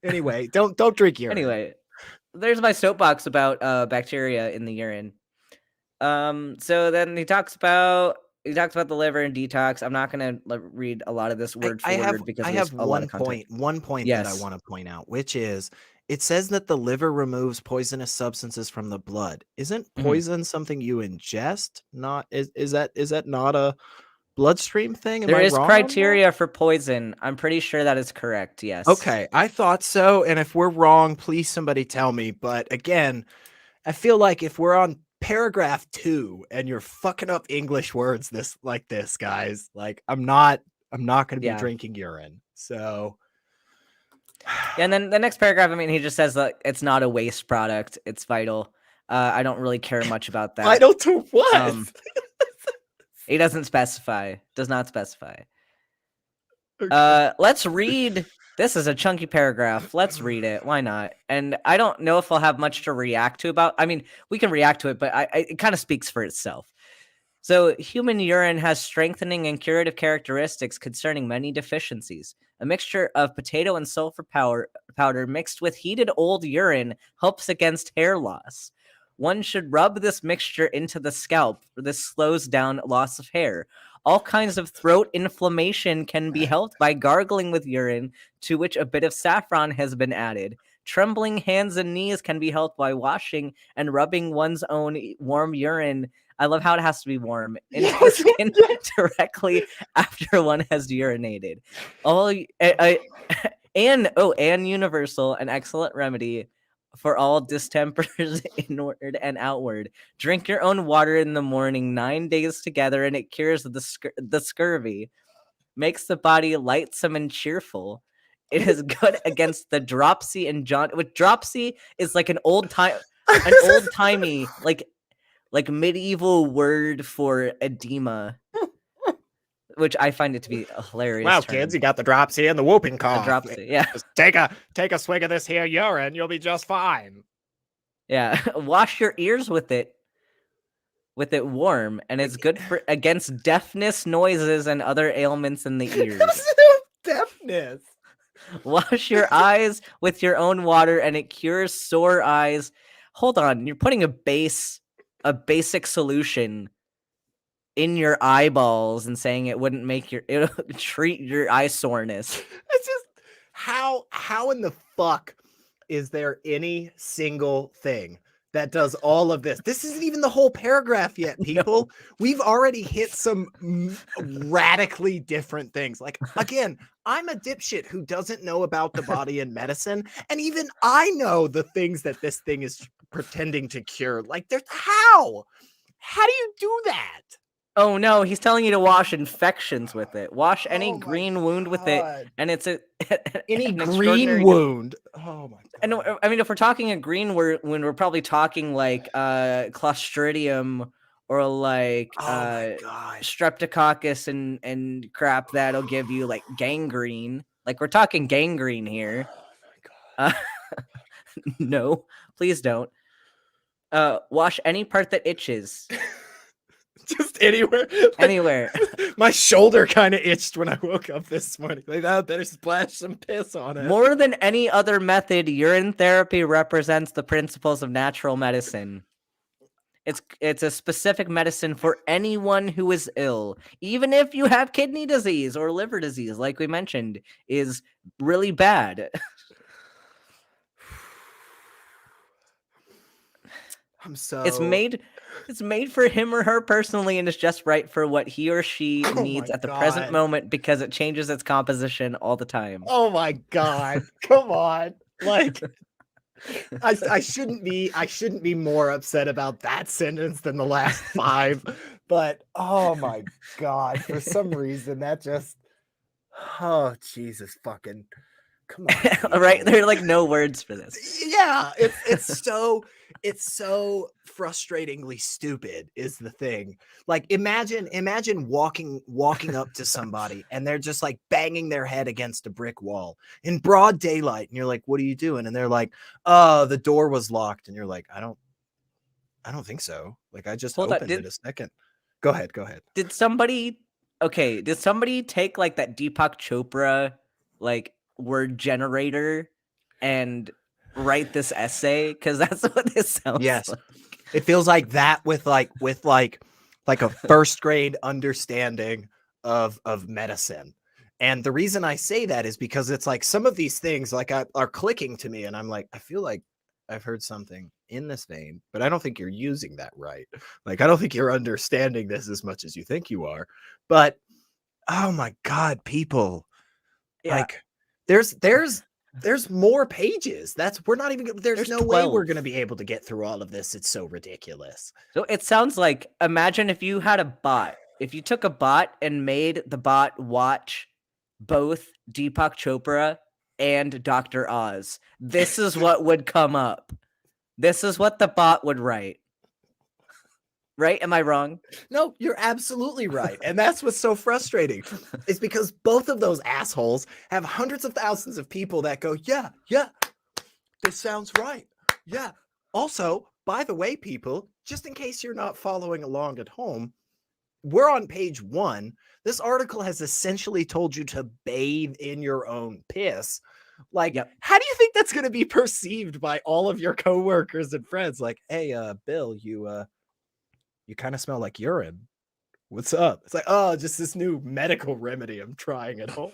[SPEAKER 2] anyway, don't drink urine.
[SPEAKER 1] Anyway, there's my soapbox about bacteria in the urine. So then he talks about the liver and detox. I'm not going to read a lot of this word for word because
[SPEAKER 2] I have one point that I want to point out, which is it says that the liver removes poisonous substances from the blood. Isn't poison something you ingest? Not is that not a bloodstream thing?
[SPEAKER 1] There is criteria for poison. I'm pretty sure that is correct. Yes.
[SPEAKER 2] Okay, I thought so. And if we're wrong, please somebody tell me. But again, I feel like if we're on paragraph 2 and you're fucking up English words this guys, like I'm not going to be drinking urine. So
[SPEAKER 1] yeah, and then the next paragraph, I mean, he just says that it's not a waste product. It's vital. I don't really care much about that.
[SPEAKER 2] Vital to what?
[SPEAKER 1] He doesn't specify. Does not specify. Okay. Let's read. This is a chunky paragraph. Let's read it. Why not? And I don't know if I'll have much to react to about. I mean, we can react to it, but it kind of speaks for itself. So, human urine has strengthening and curative characteristics concerning many deficiencies. A mixture of potato and sulfur powder mixed with heated old urine helps against hair loss. One should rub this mixture into the scalp. This slows down loss of hair. All kinds of throat inflammation can be helped by gargling with urine, to which a bit of saffron has been added. Trembling hands and knees can be helped by washing and rubbing one's own warm urine. I love how it has to be warm. Into the skin directly after one has urinated. and universal, an excellent remedy for all distempers inward and outward. Drink your own water in the morning 9 days together, and it cures the scurvy. Makes the body lightsome and cheerful. It is good against the dropsy and With dropsy is like an old-timey like medieval word for edema, which I find it to be a hilarious
[SPEAKER 2] Wow,
[SPEAKER 1] term.
[SPEAKER 2] kids, you got the dropsy and the whooping
[SPEAKER 1] The
[SPEAKER 2] cough.
[SPEAKER 1] dropsy, yeah.
[SPEAKER 2] Just take a swig of this here urine, you'll be just fine.
[SPEAKER 1] Yeah, wash your ears with it warm, and it's good against deafness, noises, and other ailments in the ears.
[SPEAKER 2] Deafness.
[SPEAKER 1] Wash your eyes with your own water, and it cures sore eyes. Hold on, you're putting a basic solution in your eyeballs and saying it'll treat your eye soreness.
[SPEAKER 2] It's just how in the fuck is there any single thing that does all of this? This isn't even the whole paragraph yet, people. We've already hit some radically different things. Like, again, I'm a dipshit who doesn't know about the body and medicine, and even I know the things that this thing is pretending to cure. Like, there's how do you do that?
[SPEAKER 1] Oh no, he's telling you to wash infections with it. Wash any
[SPEAKER 2] Oh my
[SPEAKER 1] green wound with it,
[SPEAKER 2] God.
[SPEAKER 1] and it's
[SPEAKER 2] Any
[SPEAKER 1] an
[SPEAKER 2] green
[SPEAKER 1] extraordinary-
[SPEAKER 2] wound. Oh my God.
[SPEAKER 1] And I mean, if we're talking a green wound, we're probably talking like Clostridium or like
[SPEAKER 2] Oh my God.
[SPEAKER 1] Streptococcus and crap that'll give you like gangrene. Like, we're talking gangrene here. No, please don't. Wash any part that itches.
[SPEAKER 2] Just anywhere.
[SPEAKER 1] Anywhere.
[SPEAKER 2] My shoulder kind of itched when I woke up this morning. Like, I better splash some piss on it.
[SPEAKER 1] More than any other method, urine therapy represents the principles of natural medicine. It's a specific medicine for anyone who is ill, even if you have kidney disease or liver disease, like we mentioned, is really bad. It's made for him or her personally, and it's just right for what he or she needs at the present moment, because it changes its composition all the time.
[SPEAKER 2] Oh my God. Come on. Like, I shouldn't be more upset about that sentence than the last 5, but oh my God, for some reason that just, oh Jesus fucking, come on.
[SPEAKER 1] Right? There are like no words for this.
[SPEAKER 2] Yeah, it's so frustratingly stupid is the thing. Like, imagine walking up to somebody and they're just like banging their head against a brick wall in broad daylight, and you're like, what are you doing? And they're like, oh, the door was locked. And you're like, I don't think so. Like, I just opened it a second. Go ahead.
[SPEAKER 1] Did somebody take like that Deepak Chopra like word generator and write this essay? Because that's what this sounds like.
[SPEAKER 2] It feels like that with like a first grade understanding of medicine. And the reason I say that is because it's like some of these things like are clicking to me, and I'm like, I feel like I've heard something in this vein, but I don't think you're using that right. Like, I don't think you're understanding this as much as you think you are. But oh my God, people, like, there's more pages. There's no
[SPEAKER 1] 12.
[SPEAKER 2] way we're going to be able to get through all of this. It's so ridiculous.
[SPEAKER 1] So it sounds like, imagine if you had a bot. If you took a bot and made the bot watch both Deepak Chopra and Dr. Oz, this is what would come up. This is what the bot would write. Right? Am I wrong?
[SPEAKER 2] No, you're absolutely right. And that's what's so frustrating, is because both of those assholes have hundreds of thousands of people that go, yeah, this sounds right. Yeah. Also, by the way, people, just in case you're not following along at home, we're on page 1. This article has essentially told you to bathe in your own piss. Like, How do you think that's going to be perceived by all of your coworkers and friends? Like, hey, Bill, you kind of smell like urine. What's up? It's like, oh, just this new medical remedy I'm trying at home.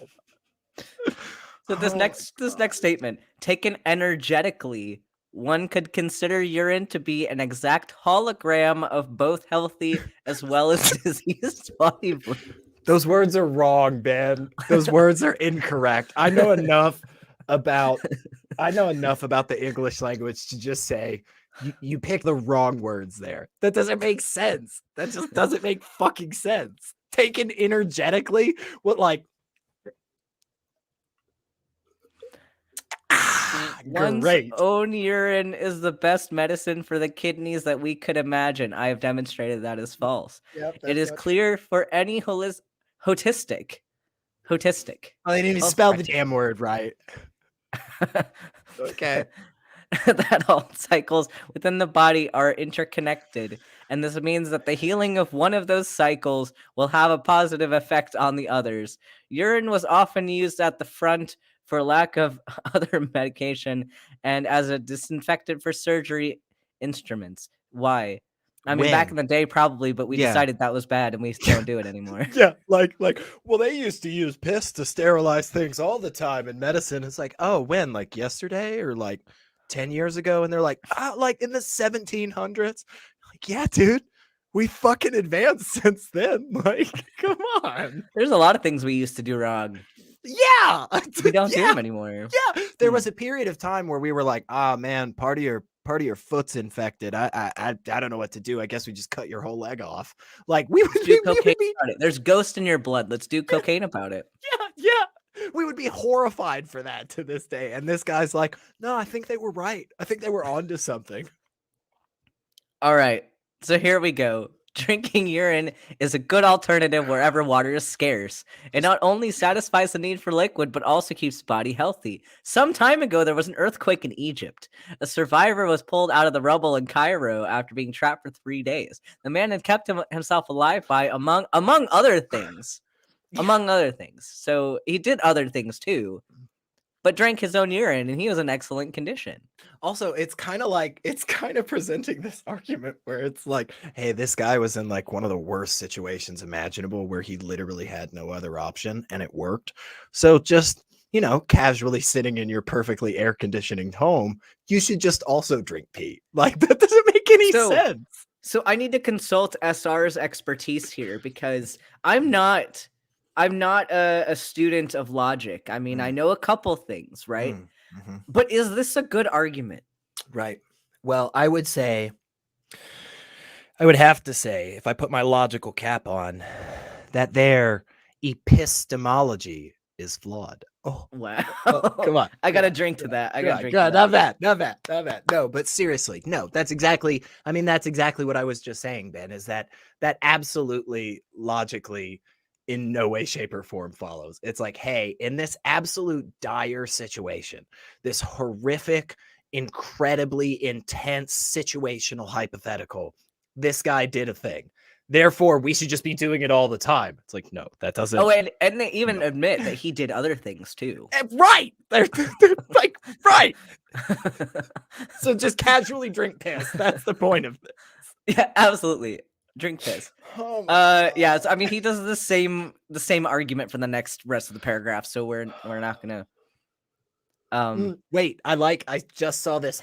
[SPEAKER 1] So this next statement, taken energetically, one could consider urine to be an exact hologram of both healthy as well as diseased body fluids.
[SPEAKER 2] Those words are wrong, Ben. Those words are incorrect. I know enough about. I know enough about the English language to just say you pick the wrong words there. That doesn't make sense. That just doesn't make fucking sense. Taken energetically, what like
[SPEAKER 1] One's
[SPEAKER 2] great.
[SPEAKER 1] own urine is the best medicine for the kidneys that we could imagine. I have demonstrated that is false.
[SPEAKER 2] Yep,
[SPEAKER 1] It is clear for any holistic.
[SPEAKER 2] Oh, they didn't even
[SPEAKER 1] health
[SPEAKER 2] spell the
[SPEAKER 1] practitioner.
[SPEAKER 2] damn word right. Okay.
[SPEAKER 1] That all cycles within the body are interconnected, and this means that the healing of one of those cycles will have a positive effect on the others. Urine was often used at the front for lack of other medication and as a disinfectant for surgery instruments. Why? I mean, back in
[SPEAKER 2] When?
[SPEAKER 1] the day, probably, but we
[SPEAKER 2] Yeah.
[SPEAKER 1] decided that was bad, and we don't do it anymore.
[SPEAKER 2] Yeah, like, well, they used to use piss to sterilize things all the time in medicine. It's like, oh, when? Like yesterday or like 10 years ago? And they're like, like in the 1700s. Like, yeah, dude, we fucking advanced since then. Like, come on.
[SPEAKER 1] There's a lot of things we used to do wrong.
[SPEAKER 2] Yeah.
[SPEAKER 1] We don't do
[SPEAKER 2] Yeah.
[SPEAKER 1] them anymore.
[SPEAKER 2] Yeah. There was a period of time where we were like, man, part of your foot's infected. I don't know what to do. I guess we just cut your whole leg off. Like we would
[SPEAKER 1] Do
[SPEAKER 2] be,
[SPEAKER 1] cocaine about it. There's ghost in your blood. Let's do cocaine about it.
[SPEAKER 2] yeah. We would be horrified for that to this day. And this guy's like, no, I think they were right. I think they were onto something.
[SPEAKER 1] All right. So here we go. Drinking urine is a good alternative wherever water is scarce. It not only satisfies the need for liquid, but also keeps the body healthy. Some time ago, there was an earthquake in Egypt. A survivor was pulled out of the rubble in Cairo after being trapped for 3 days. The man had kept himself alive by, among other things. Among other things. So he did other things too, but drank his own urine, and he was in excellent condition.
[SPEAKER 2] Also, it's kind of presenting this argument where it's like, hey, this guy was in like one of the worst situations imaginable where he literally had no other option and it worked. So just, casually sitting in your perfectly air conditioning home, you should just also drink pee. Like that doesn't make any sense.
[SPEAKER 1] So I need to consult SR's expertise here because I'm not a student of logic. I mean, I know a couple things, right?
[SPEAKER 2] Mm-hmm.
[SPEAKER 1] But is this a good argument?
[SPEAKER 2] Right. Well, I would have to say, if I put my logical cap on, that their epistemology is flawed. Oh,
[SPEAKER 1] wow.
[SPEAKER 2] Come on.
[SPEAKER 1] I got to drink to that. I got to drink
[SPEAKER 2] God,
[SPEAKER 1] to that.
[SPEAKER 2] Not that. No, but seriously, no, that's exactly what I was just saying, Ben, is that absolutely logically in no way, shape, or form follows. It's like, hey, in this absolute dire situation, this horrific, incredibly intense situational hypothetical, this guy did a thing. Therefore, we should just be doing it all the time. It's like, no, that doesn't.
[SPEAKER 1] Oh, and they even admit that he did other things too.
[SPEAKER 2] Right. They're like, right. So just casually drink piss. That's the point of this.
[SPEAKER 1] Yeah, absolutely. Drink piss.
[SPEAKER 2] Oh
[SPEAKER 1] yeah, so, I mean, he does the same argument for the rest of the paragraph, so we're not gonna
[SPEAKER 2] wait, I just saw this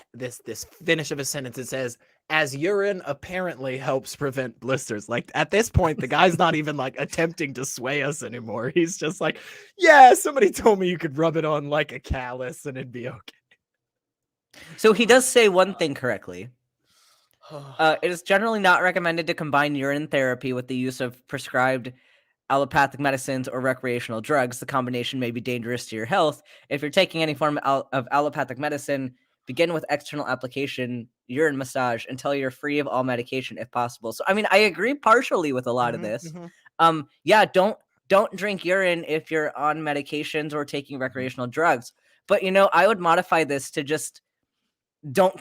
[SPEAKER 2] finish of a sentence. It says, as urine apparently helps prevent blisters. Like at this point, the guy's not even like attempting to sway us anymore. He's just like, yeah, somebody told me you could rub it on like a callus and it'd be okay.
[SPEAKER 1] So he does say one thing correctly. It is generally not recommended to combine urine therapy with the use of prescribed allopathic medicines or recreational drugs. The combination may be dangerous to your health. If you're taking any form of allopathic medicine, begin with external application, urine massage, until you're free of all medication if possible. So, I mean, I agree partially with a lot of this. Yeah, don't drink urine if you're on medications or taking recreational drugs. But, I would modify this to just don't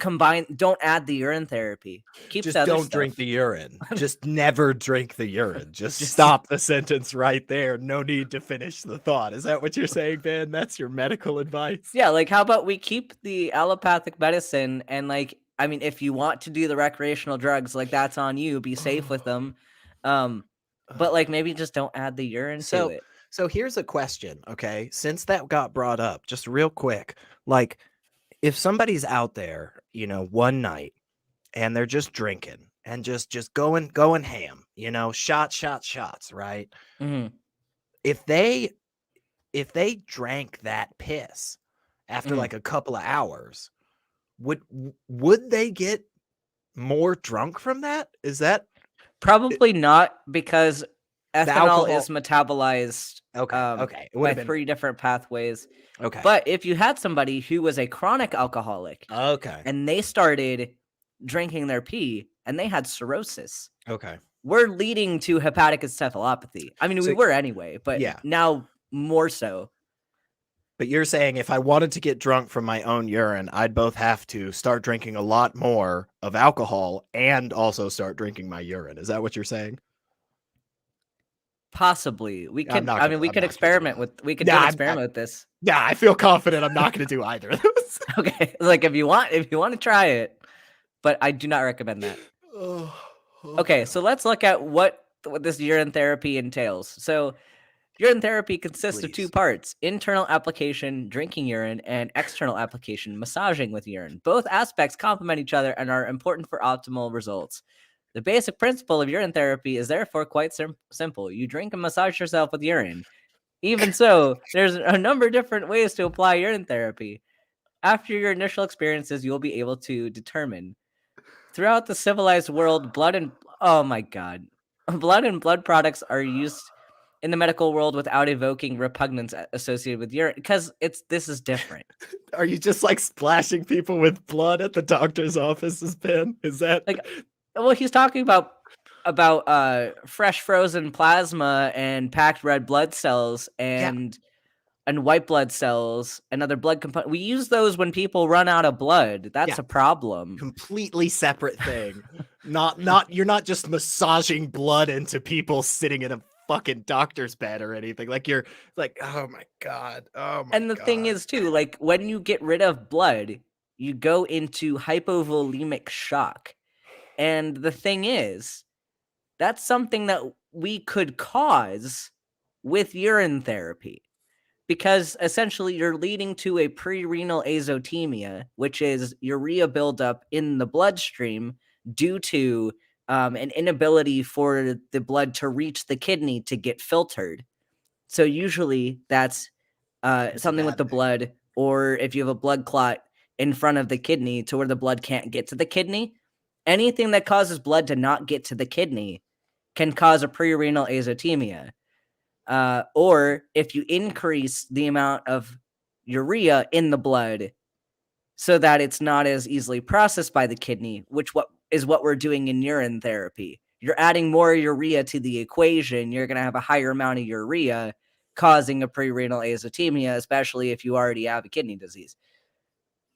[SPEAKER 1] add the urine therapy.
[SPEAKER 2] Just don't drink the urine. Just never drink the urine. Just stop the sentence right there. No need to finish the thought. Is that what you're saying, Ben? That's your medical advice?
[SPEAKER 1] Yeah, like how about we keep the allopathic medicine and like, I mean, if you want to do the recreational drugs, like that's on you. Be safe with them. But like maybe just don't add the urine to it.
[SPEAKER 2] So here's a question, okay? Since that got brought up, just real quick, like if somebody's out there, one night and they're just drinking and just going ham, shots, right?
[SPEAKER 1] Mm-hmm.
[SPEAKER 2] If they drank that piss after
[SPEAKER 1] Mhm.
[SPEAKER 2] like a couple of hours, would they get more drunk from that? Is that
[SPEAKER 1] Probably not, because ethanol
[SPEAKER 2] alcohol-
[SPEAKER 1] is metabolized
[SPEAKER 2] okay? Okay, it would
[SPEAKER 1] by
[SPEAKER 2] have been
[SPEAKER 1] 3 different pathways.
[SPEAKER 2] okay.
[SPEAKER 1] But if you had somebody who was a chronic alcoholic
[SPEAKER 2] Okay,
[SPEAKER 1] and they started drinking their pee and they had cirrhosis,
[SPEAKER 2] okay.
[SPEAKER 1] we're leading to hepatic encephalopathy. I mean, we
[SPEAKER 2] So-
[SPEAKER 1] were anyway, but
[SPEAKER 2] yeah.
[SPEAKER 1] now more so.
[SPEAKER 2] But you're saying if I wanted to get drunk from my own urine, I'd both have to start drinking a lot more of alcohol and also start drinking my urine. Is that what you're saying?
[SPEAKER 1] Possibly. We
[SPEAKER 2] I'm
[SPEAKER 1] could
[SPEAKER 2] not
[SPEAKER 1] I
[SPEAKER 2] gonna-
[SPEAKER 1] mean, we
[SPEAKER 2] I'm
[SPEAKER 1] could
[SPEAKER 2] not gonna do
[SPEAKER 1] experiment
[SPEAKER 2] that.
[SPEAKER 1] with we could
[SPEAKER 2] Yeah,
[SPEAKER 1] do an
[SPEAKER 2] I'm-
[SPEAKER 1] experiment with this.
[SPEAKER 2] Yeah, I feel confident I'm not going to do either of those.
[SPEAKER 1] Okay. Like if you want to try it, but I do not recommend that.
[SPEAKER 2] Oh,
[SPEAKER 1] Okay, so let's look at what this urine therapy entails. So, urine therapy consists of 2
[SPEAKER 2] Please.
[SPEAKER 1] parts: internal application, drinking urine, and external application, massaging with urine. Both aspects complement each other and are important for optimal results. The basic principle of urine therapy is therefore quite simple. You drink and massage yourself with urine. Even so, there's a number of different ways to apply urine therapy. After your initial experiences, you will be able to determine. Throughout the civilized world, blood and blood products are used in the medical world without evoking repugnance associated with urine, because this is different.
[SPEAKER 2] Are you just like splashing people with blood at the doctor's offices, Ben? Is that
[SPEAKER 1] Like, well, he's talking about fresh frozen plasma and packed red blood cells and white blood cells and other blood components. We use those when people run out of blood. That's
[SPEAKER 2] Yeah.
[SPEAKER 1] a problem.
[SPEAKER 2] completely separate thing? Not you're not just massaging blood into people sitting in a fucking doctor's bed or anything. Like you're like, oh my god. Oh my
[SPEAKER 1] And the thing
[SPEAKER 2] God.
[SPEAKER 1] is too, like when you get rid of blood, you go into hypovolemic shock. And the thing is, that's something that we could cause with urine therapy, because essentially you're leading to a pre-renal azotemia, which is urea buildup in the bloodstream due to an inability for the blood to reach the kidney to get filtered. So usually that's
[SPEAKER 2] It's a
[SPEAKER 1] something with
[SPEAKER 2] bad
[SPEAKER 1] the
[SPEAKER 2] thing.
[SPEAKER 1] blood, or if you have a blood clot in front of the kidney to where the blood can't get to the kidney. Anything that causes blood to not get to the kidney can cause a pre-renal azotemia. Or if you increase the amount of urea in the blood so that it's not as easily processed by the kidney, which what we're doing in urine therapy. You're adding more urea to the equation, you're going to have a higher amount of urea causing a pre-renal azotemia, especially if you already have a kidney disease.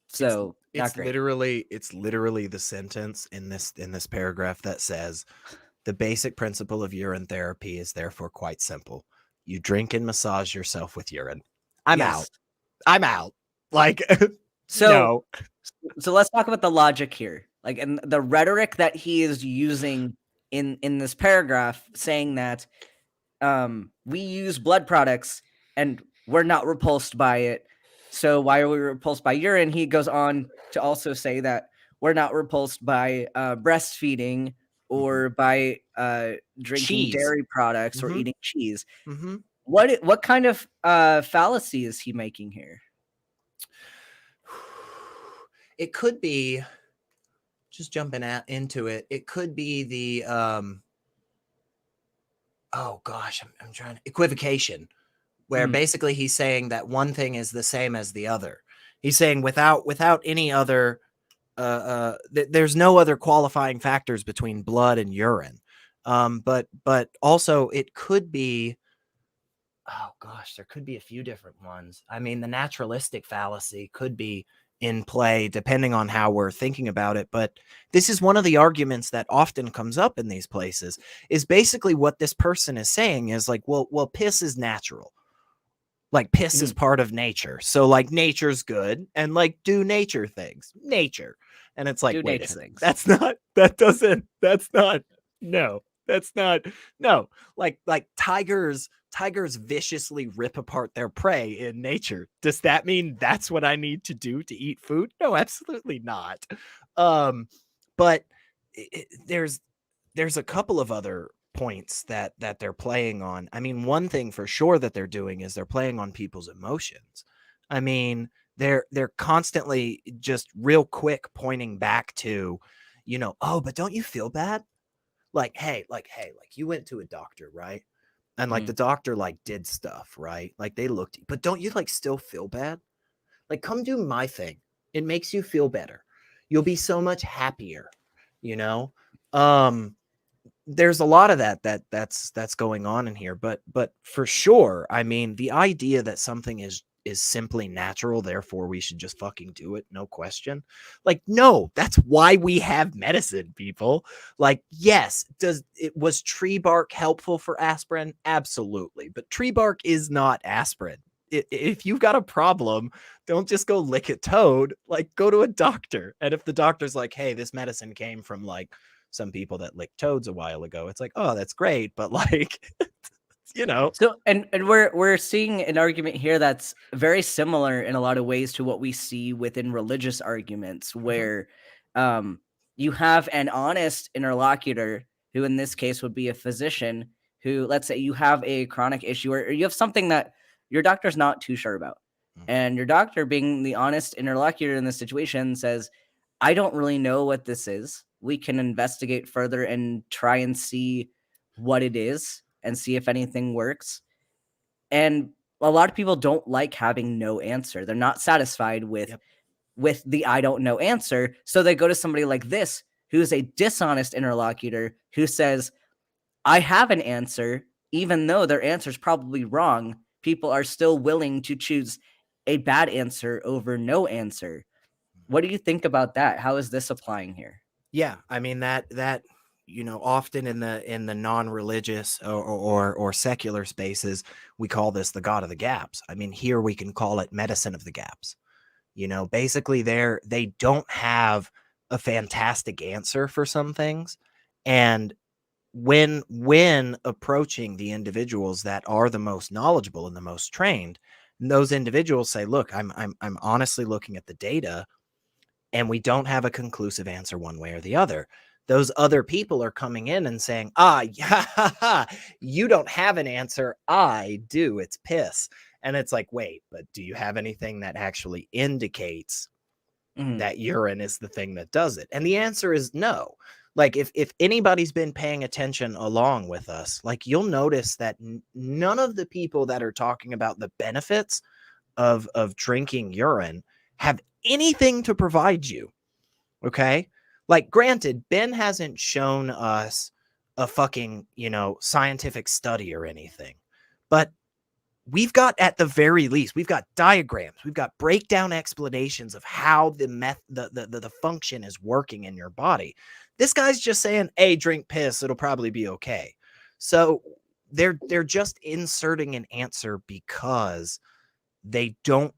[SPEAKER 1] So, not great.
[SPEAKER 2] It's literally the sentence in this paragraph that says the basic principle of urine therapy is therefore quite simple. You drink and massage yourself with urine. I'm
[SPEAKER 1] Yes.
[SPEAKER 2] out. Like
[SPEAKER 1] So,
[SPEAKER 2] no.
[SPEAKER 1] So let's talk about the logic here, like, and the rhetoric that he is using in this paragraph, saying that we use blood products and we're not repulsed by it. So why are we repulsed by urine? He goes on to also say that we're not repulsed by breastfeeding or by drinking
[SPEAKER 2] Cheese.
[SPEAKER 1] dairy products or
[SPEAKER 2] Mhm.
[SPEAKER 1] eating cheese.
[SPEAKER 2] Mm-hmm.
[SPEAKER 1] What kind of fallacy is he making here?
[SPEAKER 2] It could be, just jumping into it, it could be the oh gosh, I'm trying to, equivocation, where
[SPEAKER 1] Mhm.
[SPEAKER 2] basically he's saying that one thing is the same as the other. He's saying without any other there's no other qualifying factors between blood and urine. But also it could be, oh gosh, there could be a few different ones. I mean, the naturalistic fallacy could be in play depending on how we're thinking about it. But this is one of the arguments that often comes up in these places, is basically what this person is saying is like, well, piss is natural. Like piss is part of nature. So like nature's good and like do nature things. Nature. And it's like,
[SPEAKER 1] Do
[SPEAKER 2] wait a
[SPEAKER 1] nature
[SPEAKER 2] second.
[SPEAKER 1] things.
[SPEAKER 2] No. Like tigers viciously rip apart their prey in nature. Does that mean that's what I need to do to eat food? No, absolutely not. But there's a couple of other points that they're playing on. I mean, one thing for sure that they're doing is they're playing on people's emotions. I mean, they're constantly just real quick pointing back to, you know, oh, but don't you feel bad? Like, hey, you went to a doctor, right? And like the doctor like did stuff, right? Like they looked, but don't you like still feel bad? Like, come do my thing. It makes you feel better. You'll be so much happier, you know? There's a lot of that's going on in here, but for sure, I mean, the idea that something is simply natural, therefore we should just fucking do it, no question. Like, no, that's why we have medicine, people. Like, yes, was tree bark helpful for aspirin? Absolutely, but tree bark is not aspirin. If you've got a problem, don't just go lick a toad. Like, go to a doctor. And if the doctor's like, hey, this medicine came from like some people that licked toads a while ago, it's like, oh, that's great, but like, you know.
[SPEAKER 1] So and we're seeing an argument here that's very similar in a lot of ways to what we see within religious arguments, where you have an honest interlocutor, who in this case would be a physician, who, let's say you have a chronic issue or you have something that your doctor's not too sure about, and your doctor, being the honest interlocutor in this situation, says, I don't really know what this is. We can investigate further and try and see what it is and see if anything works. And a lot of people don't like having no answer. They're not satisfied with the I don't know answer. So they go to somebody like this, who's a dishonest interlocutor, who says, I have an answer, even though their answer is probably wrong. People are still willing to choose a bad answer over no answer. What do you think about that? How is this applying here?
[SPEAKER 2] Yeah, I mean that you know, often in the non-religious or secular spaces, we call this the God of the gaps. I mean, here we can call it medicine of the gaps. You know, basically they don't have a fantastic answer for some things, and when approaching the individuals that are the most knowledgeable and the most trained, those individuals say, look, I'm honestly looking at the data, and we don't have a conclusive answer one way or the other. Those other people are coming in and saying, yeah, you don't have an answer. I do. It's piss. And it's like, wait, but do you have anything that actually indicates that urine is the thing that does it? And the answer is no. Like, if anybody's been paying attention along with us, like, you'll notice that none of the people that are talking about the benefits of drinking urine have anything to provide you. Okay? Like, granted, Ben hasn't shown us a fucking, you know, scientific study or anything, but we've got, at the very least, we've got diagrams, we've got breakdown explanations of how the function is working in your body. This guy's just saying, hey, drink piss, it'll probably be okay. So they're just inserting an answer because they don't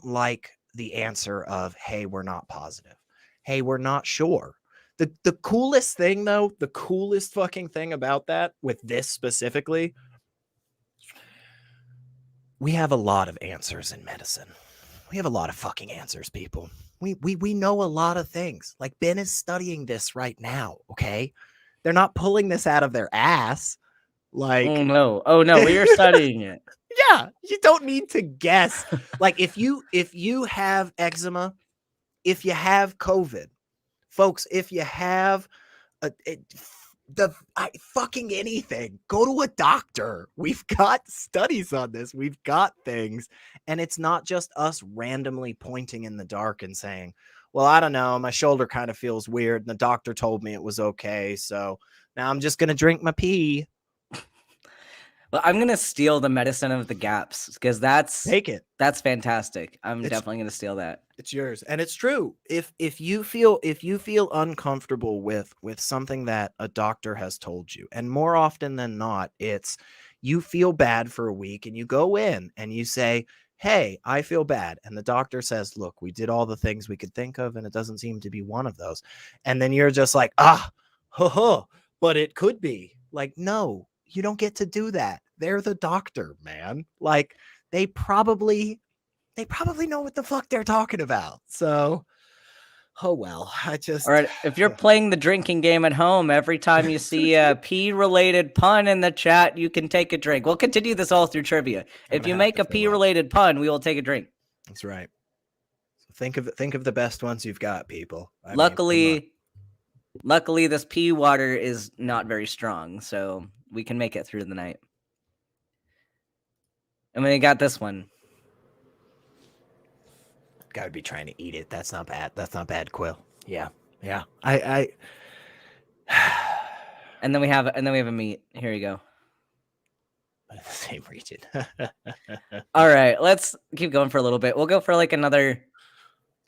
[SPEAKER 2] like the answer of, hey, we're not positive. Hey, we're not sure. The coolest thing, though, the coolest fucking thing about that, with this specifically, we have a lot of answers in medicine. We have a lot of fucking answers, people. We know a lot of things. Like, Ben is studying this right now, okay? They're not pulling this out of their ass. Like,
[SPEAKER 1] oh no, we are studying it.
[SPEAKER 2] Yeah, you don't need to guess. Like, if you have eczema, if you have COVID, folks, if you have fucking anything, go to a doctor. We've got studies on this. We've got things, and it's not just us randomly pointing in the dark and saying, well, I don't know, my shoulder kind of feels weird and the doctor told me it was okay, so now I'm just gonna drink my pee.
[SPEAKER 1] Well, I'm gonna steal the medicine of the gaps, because
[SPEAKER 2] Take it.
[SPEAKER 1] That's fantastic. I'm definitely gonna steal that.
[SPEAKER 2] It's yours, and it's true. If you feel uncomfortable with something that a doctor has told you, and more often than not, it's you feel bad for a week, and you go in and you say, hey, I feel bad, and the doctor says, look, we did all the things we could think of, and it doesn't seem to be one of those. And then you're just like, but it could be. Like, no, you don't get to do that. They're the doctor, man. Like, they probably know what the fuck they're talking about. So, oh well. All
[SPEAKER 1] right, if you're playing the drinking game at home, every time you see a pee-related pun in the chat, you can take a drink. We'll continue this all through trivia. If you make a pee-related pun, we will take a drink.
[SPEAKER 2] That's right. Think of the best ones you've got, people. I mean, come on.
[SPEAKER 1] Luckily, this pea water is not very strong, so we can make it through the night. And we got this one.
[SPEAKER 2] Guy would be trying to eat it. That's not bad. That's not bad, Quill. Yeah. I
[SPEAKER 1] And then we have a meat. Here you go.
[SPEAKER 2] the same region.
[SPEAKER 1] All right, let's keep going for a little bit. We'll go for like another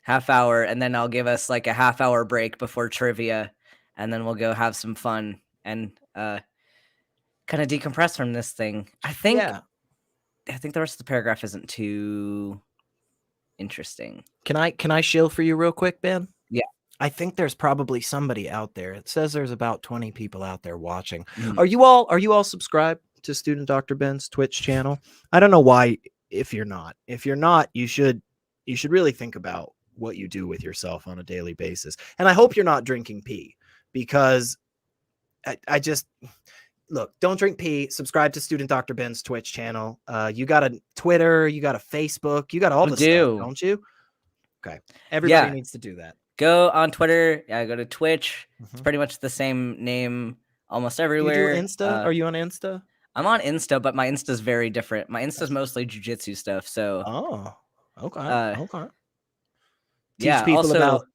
[SPEAKER 1] half hour, and then I'll give us like a half hour break before trivia, and then we'll go have some fun and kind of decompress from this thing. I think the rest of the paragraph isn't too interesting.
[SPEAKER 2] Can I shill for you real quick, Ben?
[SPEAKER 1] Yeah.
[SPEAKER 2] I think there's probably somebody out there. It says there's about 20 people out there watching.
[SPEAKER 1] Mhm.
[SPEAKER 2] Are you all subscribed to Student Dr. Ben's Twitch channel? I don't know why if you're not. If you're not, you should really think about what you do with yourself on a daily basis. And I hope you're not drinking pee, because I just look, don't drink pee. Subscribe to Student Dr. Ben's Twitch channel. You got a Twitter, you got a Facebook, you got all the stuff, don't you? Okay. Everybody needs to do that.
[SPEAKER 1] Go on Twitter. Yeah, go to Twitch. It's pretty much the same name almost everywhere.
[SPEAKER 2] You do Insta? Are you on Insta?
[SPEAKER 1] I'm on Insta, but my Insta's very different. My Insta's mostly jujitsu stuff. So
[SPEAKER 2] okay.
[SPEAKER 1] Teach
[SPEAKER 2] people
[SPEAKER 1] also,
[SPEAKER 2] about.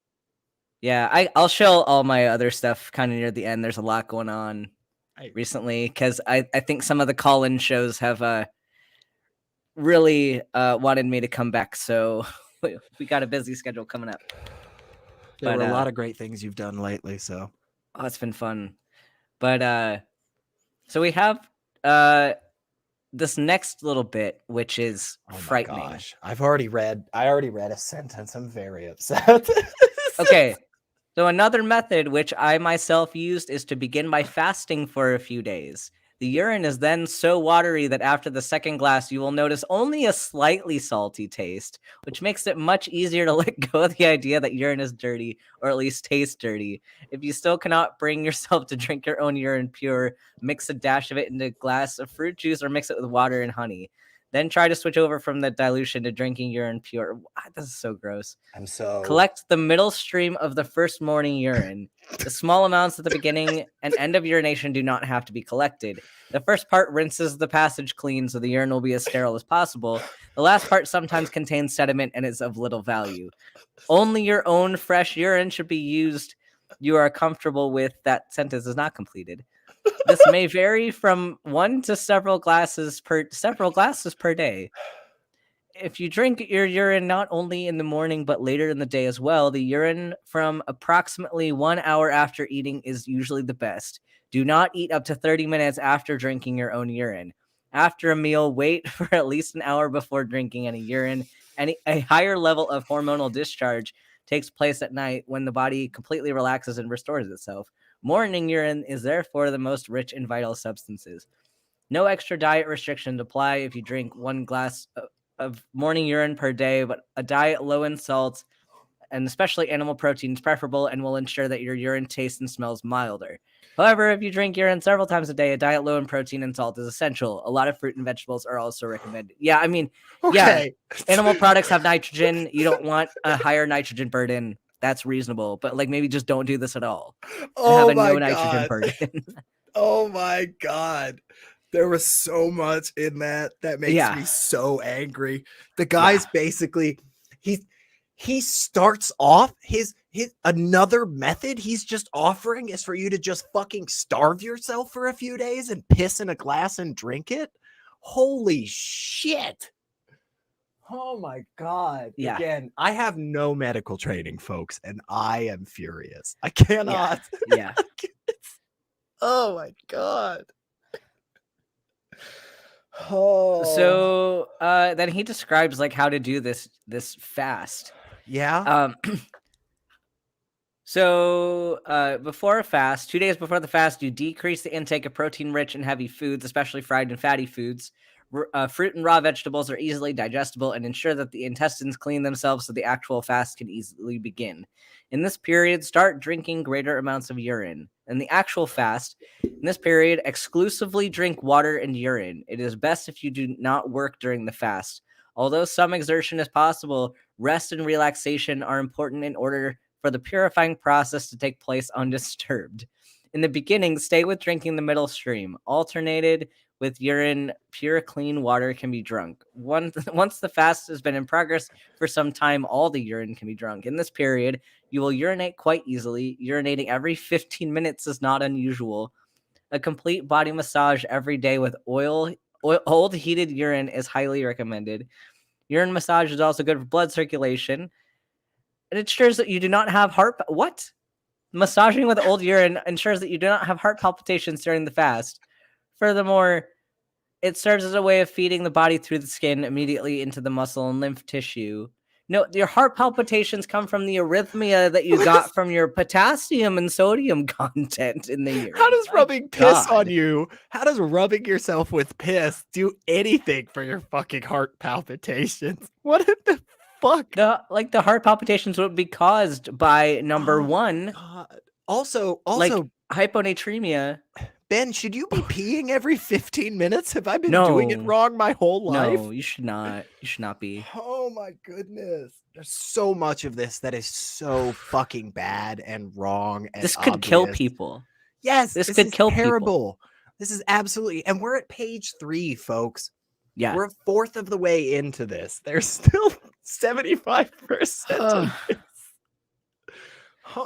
[SPEAKER 1] Yeah, I'll show all my other stuff kind of near the end. There's a lot going on recently because I think some of the call-in shows have really wanted me to come back. So we got a busy schedule coming up.
[SPEAKER 2] There were a lot of great things you've done lately. So
[SPEAKER 1] it's been fun. But so we have this next little bit, which is frightening.
[SPEAKER 2] Gosh. I already read a sentence. I'm very upset.
[SPEAKER 1] Okay. So another method which I myself used is to begin by fasting for a few days. The urine is then so watery that after the second glass, you will notice only a slightly salty taste, which makes it much easier to let go of the idea that urine is dirty, or at least tastes dirty. If you still cannot bring yourself to drink your own urine pure, mix a dash of it into a glass of fruit juice or mix it with water and honey. Then try to switch over from the dilution to drinking urine pure. This is so gross. Collect the middle stream of the first morning urine. The small amounts at the beginning and end of urination do not have to be collected. The first part rinses the passage clean so the urine will be as sterile as possible. The last part sometimes contains sediment and is of little value. Only your own fresh urine should be used. You are comfortable with that sentence is not completed. This may vary from 1 to several glasses per day. If you drink your urine not only in the morning but later in the day as well, the urine from approximately 1 hour after eating is usually the best. Do not eat up to 30 minutes after drinking your own urine. After a meal, wait for at least an hour before drinking any urine. A higher level of hormonal discharge takes place at night when the body completely relaxes and restores itself. Morning urine is therefore the most rich in vital substances. No extra diet restrictions apply if you drink 1 glass of morning urine per day, but a diet low in salt and especially animal protein is preferable and will ensure that your urine tastes and smells milder. However, if you drink urine several times a day, a diet low in protein and salt is essential. A lot of fruit and vegetables are also recommended. Yeah, I mean, animal products have nitrogen. You don't want a higher nitrogen burden. That's reasonable, but like maybe just don't do this at all.
[SPEAKER 2] Oh
[SPEAKER 1] my nitrogen burden.
[SPEAKER 2] Oh my God. There was so much in that makes me so angry. The guy's basically he starts off his another method he's just offering is for you to just fucking starve yourself for a few days and piss in a glass and drink it. Holy shit. Oh my God.
[SPEAKER 1] Yeah.
[SPEAKER 2] Again, I have no medical training, folks, and I am furious. I cannot.
[SPEAKER 1] Yeah.
[SPEAKER 2] Oh my God. Oh.
[SPEAKER 1] So then he describes like how to do this fast.
[SPEAKER 2] Yeah.
[SPEAKER 1] So before a fast, 2 days before the fast, you decrease the intake of protein-rich and heavy foods, especially fried and fatty foods. Fruit and raw vegetables are easily digestible and ensure that the intestines clean themselves so the actual fast can easily begin. In this period, start drinking greater amounts of urine. In the actual fast, in this period, exclusively drink water and urine. It is best if you do not work during the fast. Although some exertion is possible, rest and relaxation are important in order for the purifying process to take place undisturbed. In the beginning, stay with drinking the middle stream. Alternated with urine, pure clean water can be drunk. Once the fast has been in progress for some time, all the urine can be drunk. In this period, you will urinate quite easily. Urinating every 15 minutes is not unusual. A complete body massage every day with old heated urine is highly recommended. Urine massage is also good for blood circulation. It ensures that you do not have what? Massaging with old urine ensures that you do not have heart palpitations during the fast. Furthermore, it serves as a way of feeding the body through the skin immediately into the muscle and lymph tissue. No, your heart palpitations come from the arrhythmia that you got from your potassium and sodium content in the urine.
[SPEAKER 2] How does
[SPEAKER 1] My
[SPEAKER 2] rubbing piss
[SPEAKER 1] God.
[SPEAKER 2] on you? How does rubbing yourself with piss do anything for your fucking heart palpitations? What the fuck?
[SPEAKER 1] The heart palpitations would be caused by number
[SPEAKER 2] Oh,
[SPEAKER 1] one,
[SPEAKER 2] God. Also,
[SPEAKER 1] like hyponatremia.
[SPEAKER 2] Ben, should you be peeing every 15 minutes? Have I been doing it
[SPEAKER 1] No.
[SPEAKER 2] wrong my whole life?
[SPEAKER 1] No, you should not. You should not be.
[SPEAKER 2] Oh my goodness. There's so much of this that is so fucking bad and wrong and
[SPEAKER 1] This could kill
[SPEAKER 2] obvious.
[SPEAKER 1] people.
[SPEAKER 2] Yes,
[SPEAKER 1] This
[SPEAKER 2] this
[SPEAKER 1] could
[SPEAKER 2] is
[SPEAKER 1] kill people.
[SPEAKER 2] terrible. This is absolutely, and we're at page 3, folks.
[SPEAKER 1] Yeah.
[SPEAKER 2] We're a fourth of the way into this. There's still 75% of this.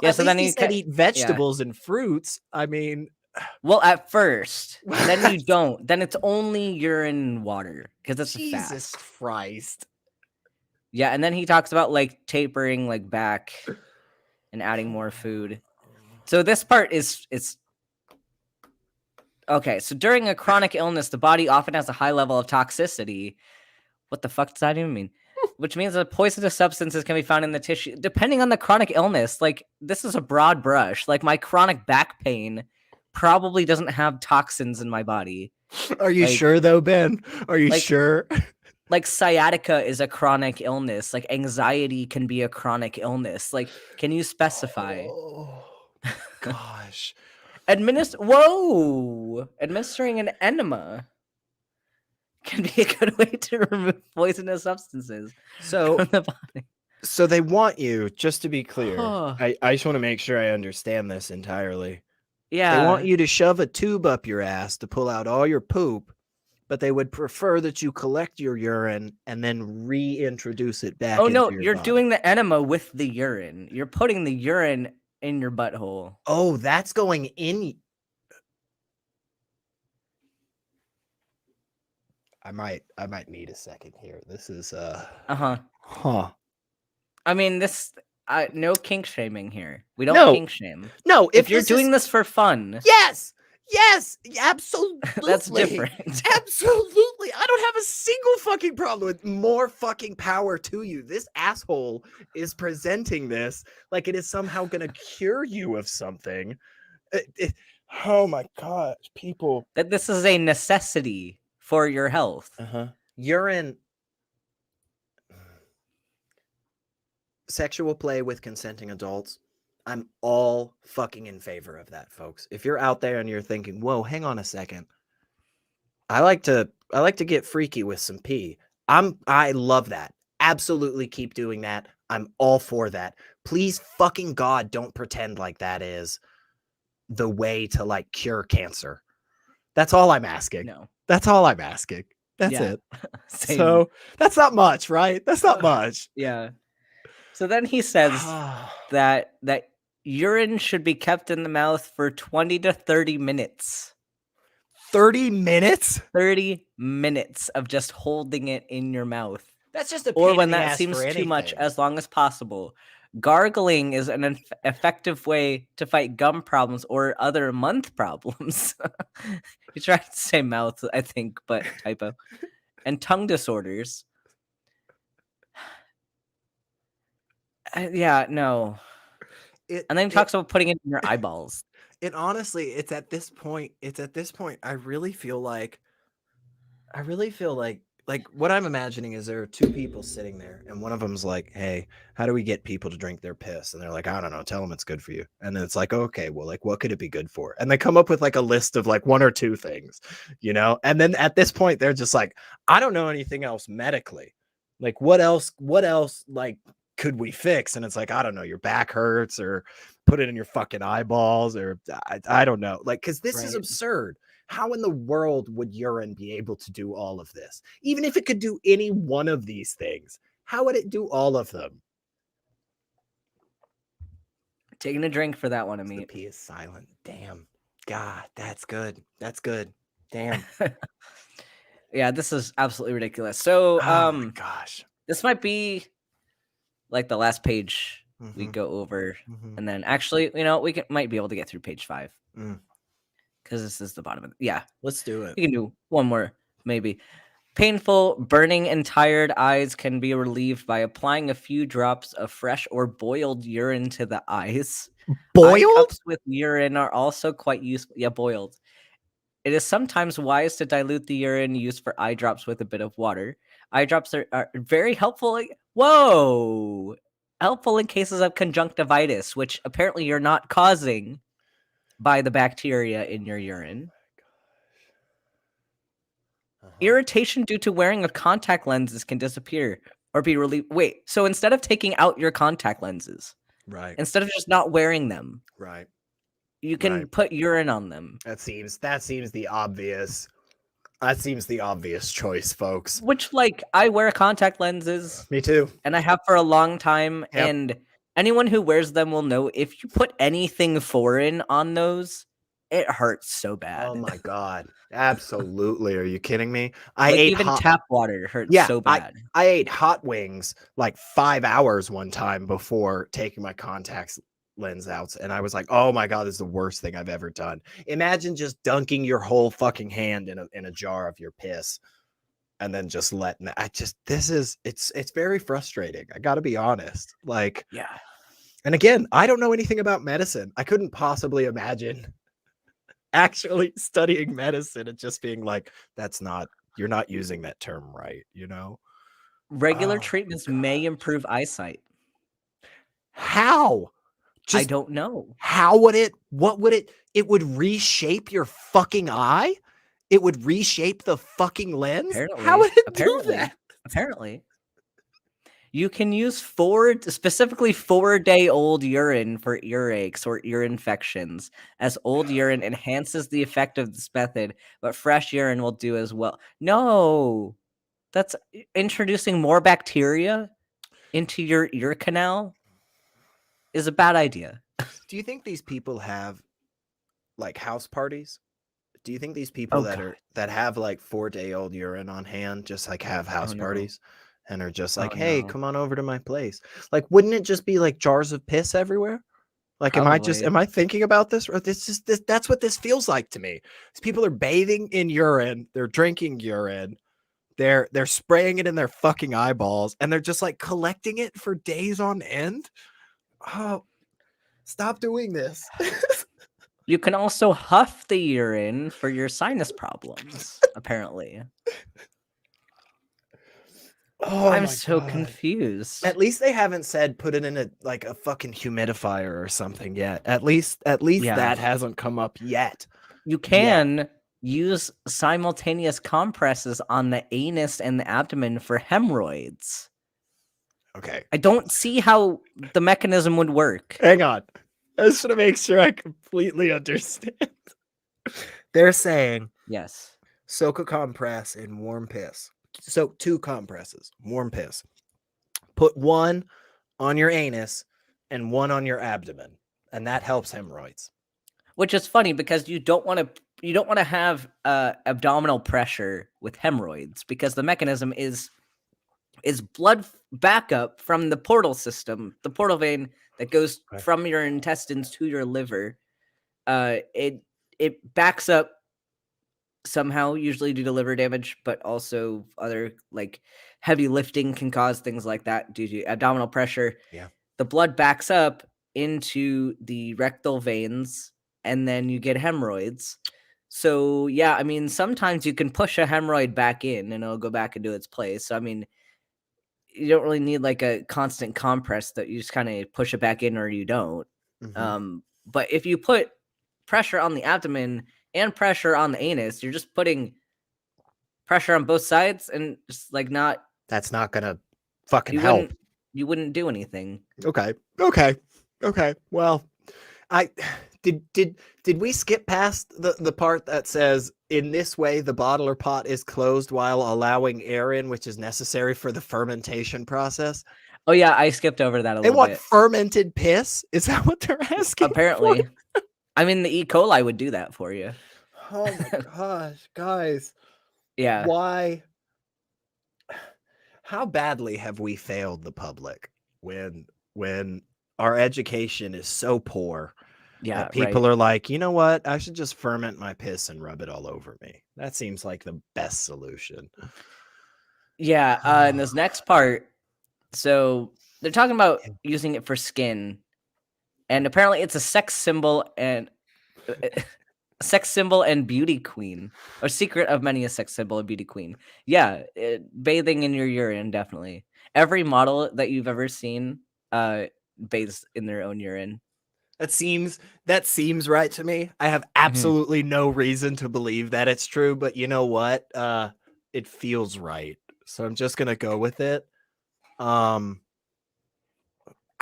[SPEAKER 1] Yeah,
[SPEAKER 2] At
[SPEAKER 1] so
[SPEAKER 2] least
[SPEAKER 1] then
[SPEAKER 2] he
[SPEAKER 1] he
[SPEAKER 2] said
[SPEAKER 1] ca-
[SPEAKER 2] eat vegetables and fruits. I mean,
[SPEAKER 1] Well, at first, then you don't. Then it's only urine and water because it's a
[SPEAKER 2] Jesus
[SPEAKER 1] fast.
[SPEAKER 2] Christ.
[SPEAKER 1] Yeah, and then he talks about like tapering like back and adding more food. So this part is okay. So during a chronic illness, the body often has a high level of toxicity. What the fuck does that even mean? Which means that poisonous substances can be found in the tissue, depending on the chronic illness. Like, this is a broad brush. Like, my chronic back pain probably doesn't have toxins in my body.
[SPEAKER 2] Are you
[SPEAKER 1] Like-
[SPEAKER 2] sure though, Ben? Are you
[SPEAKER 1] like-
[SPEAKER 2] sure?
[SPEAKER 1] Like, sciatica is a chronic illness. Like, anxiety can be a chronic illness. Like, can you specify?
[SPEAKER 2] Oh, gosh.
[SPEAKER 1] Administering an enema can be a good way to remove poisonous substances
[SPEAKER 2] So,
[SPEAKER 1] from the body.
[SPEAKER 2] so they want you, just to be clear,
[SPEAKER 1] Huh.
[SPEAKER 2] I just want to make sure I understand this entirely.
[SPEAKER 1] Yeah.
[SPEAKER 2] They want you to shove a tube up your ass to pull out all your poop, but they would prefer that you collect your urine and then reintroduce it back.
[SPEAKER 1] Oh no,
[SPEAKER 2] into your
[SPEAKER 1] you're
[SPEAKER 2] body.
[SPEAKER 1] doing the enema with the urine. You're putting the urine in your butthole.
[SPEAKER 2] Oh, that's going in. I might need a second here. This is
[SPEAKER 1] Uh-huh.
[SPEAKER 2] huh.
[SPEAKER 1] I mean, no kink shaming here. We don't
[SPEAKER 2] No.
[SPEAKER 1] kink shame.
[SPEAKER 2] No,
[SPEAKER 1] If you're doing this for fun,
[SPEAKER 2] yes, absolutely.
[SPEAKER 1] that's different.
[SPEAKER 2] Absolutely. I don't have a single fucking problem with more fucking power to you. This asshole is presenting this like it is somehow going to cure you of something. Oh my gosh, people.
[SPEAKER 1] That this is a necessity for your health.
[SPEAKER 2] Urine. Sexual play with consenting adults. I'm all fucking in favor of that, folks. If you're out there and you're thinking, whoa, hang on a second. I like to get freaky with some pee. I love that. Absolutely keep doing that. I'm all for that. Please fucking God, don't pretend like that is the way to like cure cancer. That's all I'm asking.
[SPEAKER 1] No.
[SPEAKER 2] That's all I'm asking. That's
[SPEAKER 1] Yeah.
[SPEAKER 2] it.
[SPEAKER 1] Same.
[SPEAKER 2] So that's not much, right? That's not much.
[SPEAKER 1] Yeah. So then he says that urine should be kept in the mouth for 20 to 30 minutes.
[SPEAKER 2] 30 minutes?
[SPEAKER 1] 30 minutes of just holding it in your mouth.
[SPEAKER 2] That's just a
[SPEAKER 1] Or
[SPEAKER 2] pain
[SPEAKER 1] when
[SPEAKER 2] in the
[SPEAKER 1] that
[SPEAKER 2] ass
[SPEAKER 1] seems
[SPEAKER 2] for
[SPEAKER 1] too much,
[SPEAKER 2] anything.
[SPEAKER 1] as long as possible. Gargling is an effective way to fight gum problems or other month problems. He tried to say mouth, I think, but typo. And tongue disorders. Yeah, no. And then he talks about putting it in your eyeballs.
[SPEAKER 2] It honestly, it's at this point, I really feel like what I'm imagining is there are two people sitting there and one of them's like, hey, how do we get people to drink their piss? And they're like, I don't know, tell them it's good for you. And then it's like, okay, well, like, what could it be good for? And they come up with like a list of like one or two things, you know? And then at this point, they're just like, I don't know anything else medically. Like, what else like could we fix? And it's like, I don't know, your back hurts, or put it in your fucking eyeballs, or I don't know. Like, because this is
[SPEAKER 1] Right.
[SPEAKER 2] absurd. How in the world would urine be able to do all of this? Even if it could do any one of these things, how would it do all of them?
[SPEAKER 1] Taking a drink for that one,
[SPEAKER 2] The
[SPEAKER 1] Amit.
[SPEAKER 2] P is silent. Damn. God, that's good. That's good. Damn.
[SPEAKER 1] Yeah, this is absolutely ridiculous. So,
[SPEAKER 2] Oh my gosh.
[SPEAKER 1] this might be like the last page we
[SPEAKER 2] Mhm.
[SPEAKER 1] go over,
[SPEAKER 2] Mhm.
[SPEAKER 1] and then actually, you know, might be able to get through page 5
[SPEAKER 2] Mm.
[SPEAKER 1] because this is the bottom of it. Yeah,
[SPEAKER 2] Let's do it.
[SPEAKER 1] we can do one more, maybe. Painful, burning, and tired eyes can be relieved by applying a few drops of fresh or boiled urine to the eyes. Eye
[SPEAKER 2] Boiled?
[SPEAKER 1] cups with urine are also quite useful. Yeah, boiled. It is sometimes wise to dilute the urine used for eye drops with a bit of water. Eye drops are very helpful. Whoa! Helpful in cases of conjunctivitis, which apparently you're not causing by the bacteria in your urine. Irritation due to wearing a contact lenses can disappear or be relieved. Wait, so instead of taking out your contact lenses,
[SPEAKER 2] Right.
[SPEAKER 1] instead of just not wearing them,
[SPEAKER 2] Right.
[SPEAKER 1] you can
[SPEAKER 2] Right.
[SPEAKER 1] put urine on them.
[SPEAKER 2] That seems the obvious. That seems the obvious choice, folks.
[SPEAKER 1] Which, like, I wear contact lenses,
[SPEAKER 2] Me too.
[SPEAKER 1] and I have for a long time.
[SPEAKER 2] Yep.
[SPEAKER 1] And anyone who wears them will know if you put anything foreign on those, it hurts so bad.
[SPEAKER 2] Oh my god. Absolutely. Are you kidding me? I
[SPEAKER 1] Like,
[SPEAKER 2] ate
[SPEAKER 1] even
[SPEAKER 2] hot,
[SPEAKER 1] tap water hurts
[SPEAKER 2] yeah,
[SPEAKER 1] so bad.
[SPEAKER 2] I ate hot wings like 5 hours one time before taking my contacts lens out, and I was like, oh my god, this is the worst thing I've ever done. Imagine just dunking your whole fucking hand in a jar of your piss and then just letting it's very frustrating. I gotta be honest. Like,
[SPEAKER 1] Yeah.
[SPEAKER 2] and again, I don't know anything about medicine. I couldn't possibly imagine actually studying medicine and just being like, you're not using that term right, you know?
[SPEAKER 1] Regular
[SPEAKER 2] Oh,
[SPEAKER 1] treatments may improve eyesight.
[SPEAKER 2] how?
[SPEAKER 1] I don't know.
[SPEAKER 2] How would it would reshape your fucking eye? It would reshape the fucking lens?
[SPEAKER 1] Apparently.
[SPEAKER 2] How would it
[SPEAKER 1] Apparently.
[SPEAKER 2] do that?
[SPEAKER 1] Apparently. You can use specifically 4-day-old urine for earaches or ear infections, as old urine enhances the effect of this method, but fresh urine will do as well. No, that's introducing more bacteria into your ear canal is a bad idea.
[SPEAKER 2] Do you think these people have like house parties? Do you think these people that have like 4-day-old urine on hand just like have house
[SPEAKER 1] no.
[SPEAKER 2] parties and are just like,
[SPEAKER 1] Oh,
[SPEAKER 2] hey,
[SPEAKER 1] no.
[SPEAKER 2] come on over to my place? Like, wouldn't it just be like jars of piss everywhere? Like,
[SPEAKER 1] Probably.
[SPEAKER 2] am I thinking about this? Or that's what this feels like to me. These people are bathing in urine, they're drinking urine, they're spraying it in their fucking eyeballs, and they're just like collecting it for days on end. Oh, stop doing this.
[SPEAKER 1] You can also huff the urine for your sinus problems, apparently.
[SPEAKER 2] Oh,
[SPEAKER 1] I'm
[SPEAKER 2] my
[SPEAKER 1] so
[SPEAKER 2] God.
[SPEAKER 1] confused.
[SPEAKER 2] At least they haven't said put it in a fucking humidifier or something yet. At least
[SPEAKER 1] Yeah.
[SPEAKER 2] that hasn't come up yet.
[SPEAKER 1] You can use simultaneous compresses on the anus and the abdomen for hemorrhoids.
[SPEAKER 2] Okay.
[SPEAKER 1] I don't see how the mechanism would work.
[SPEAKER 2] Hang on. I just want to make sure I completely understand. They're saying
[SPEAKER 1] Yes.
[SPEAKER 2] soak a compress in warm piss. Soak 2 compresses, warm piss. Put one on your anus and one on your abdomen, and that helps hemorrhoids.
[SPEAKER 1] Which is funny because you don't want to have abdominal pressure with hemorrhoids because the mechanism is blood backup from the portal system, the portal vein that goes from your intestines to your liver. It backs up somehow, usually due to liver damage, but also other like heavy lifting can cause things like that due to abdominal pressure.
[SPEAKER 2] Yeah.
[SPEAKER 1] The blood backs up into the rectal veins and then you get hemorrhoids. So yeah, I mean, sometimes you can push a hemorrhoid back in and it'll go back into its place. So I mean, you don't really need like a constant compress that you just kind of push it back in or you don't.
[SPEAKER 2] Mhm.
[SPEAKER 1] But if you put pressure on the abdomen and pressure on the anus, you're just putting pressure on both sides and just like not.
[SPEAKER 2] That's not gonna fucking
[SPEAKER 1] You
[SPEAKER 2] help.
[SPEAKER 1] wouldn't do anything.
[SPEAKER 2] Okay. Well, I did we skip past the part that says in this way the bottle or pot is closed while allowing air in, which is necessary for the fermentation process?
[SPEAKER 1] Oh yeah, I skipped over that a
[SPEAKER 2] They
[SPEAKER 1] little
[SPEAKER 2] want
[SPEAKER 1] bit.
[SPEAKER 2] fermented piss? Is that what they're asking?
[SPEAKER 1] Apparently.
[SPEAKER 2] For?
[SPEAKER 1] I mean, the E. coli would do that for you.
[SPEAKER 2] Oh my gosh, guys.
[SPEAKER 1] Yeah.
[SPEAKER 2] Why? How badly have we failed the public when our education is so poor
[SPEAKER 1] Yeah.
[SPEAKER 2] that people
[SPEAKER 1] right.
[SPEAKER 2] are like, you know what? I should just ferment my piss and rub it all over me. That seems like the best solution.
[SPEAKER 1] Yeah. In this next part, so they're talking about using it for skin, and apparently it's a sex symbol and beauty queen, or secret of many a sex symbol and beauty queen. Yeah, bathing in your urine, definitely. Every model that you've ever seen bathes in their own urine.
[SPEAKER 2] That seems right to me. I have absolutely no reason to believe that it's true, but you know what? It feels right. So I'm just gonna go with it. I